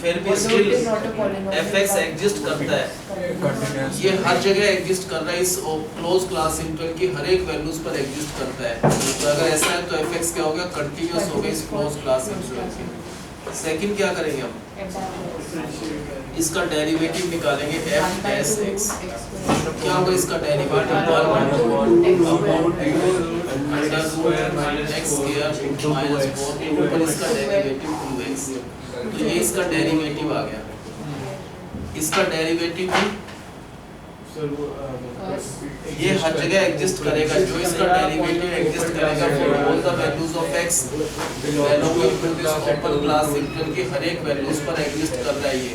फिर भी स्टिल f(x) एग्जिस्ट करता है, ये हर जगह एग्जिस्ट कर रहा है, इस क्लोज क्लास इंटीग्रल की हर एक वैल्यूज पर एग्जिस्ट करता है। तो अगर ऐसा है तो f(x) क्या हो गया, कंटीन्यूअस हो गया इस क्लोज क्लास इंटीग्रल की। सेकंड क्या करेंगे हम, इसका डेरिवेटिव निकालेंगे f dash x, क्या होगा इसका डेरिवेटिव, 1 x स्क्वायर माइनस 4 के ऊपर इसका डेरिवेटिव 2x, तो ये इसका डेरिवेटिव आ गया। इसका डेरिवेटिव भी ये हर जगह एग्जिस्ट करेगा, जो इसका डेरिवेटिव एग्जिस्ट करेगा for all the values of x belonging to this open class integral की हर एक वैल्यूज पर एग्जिस्ट कर रहा है ये।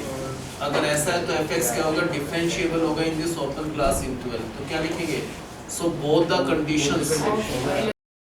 अगर ऐसा है तो f(x) क्या होगा, डिफरेंशिएबल होगा इन दिस ओपन क्लास इंटीग्रल। तो क्या लिखेंगे, सो बोथ द कंडीशंस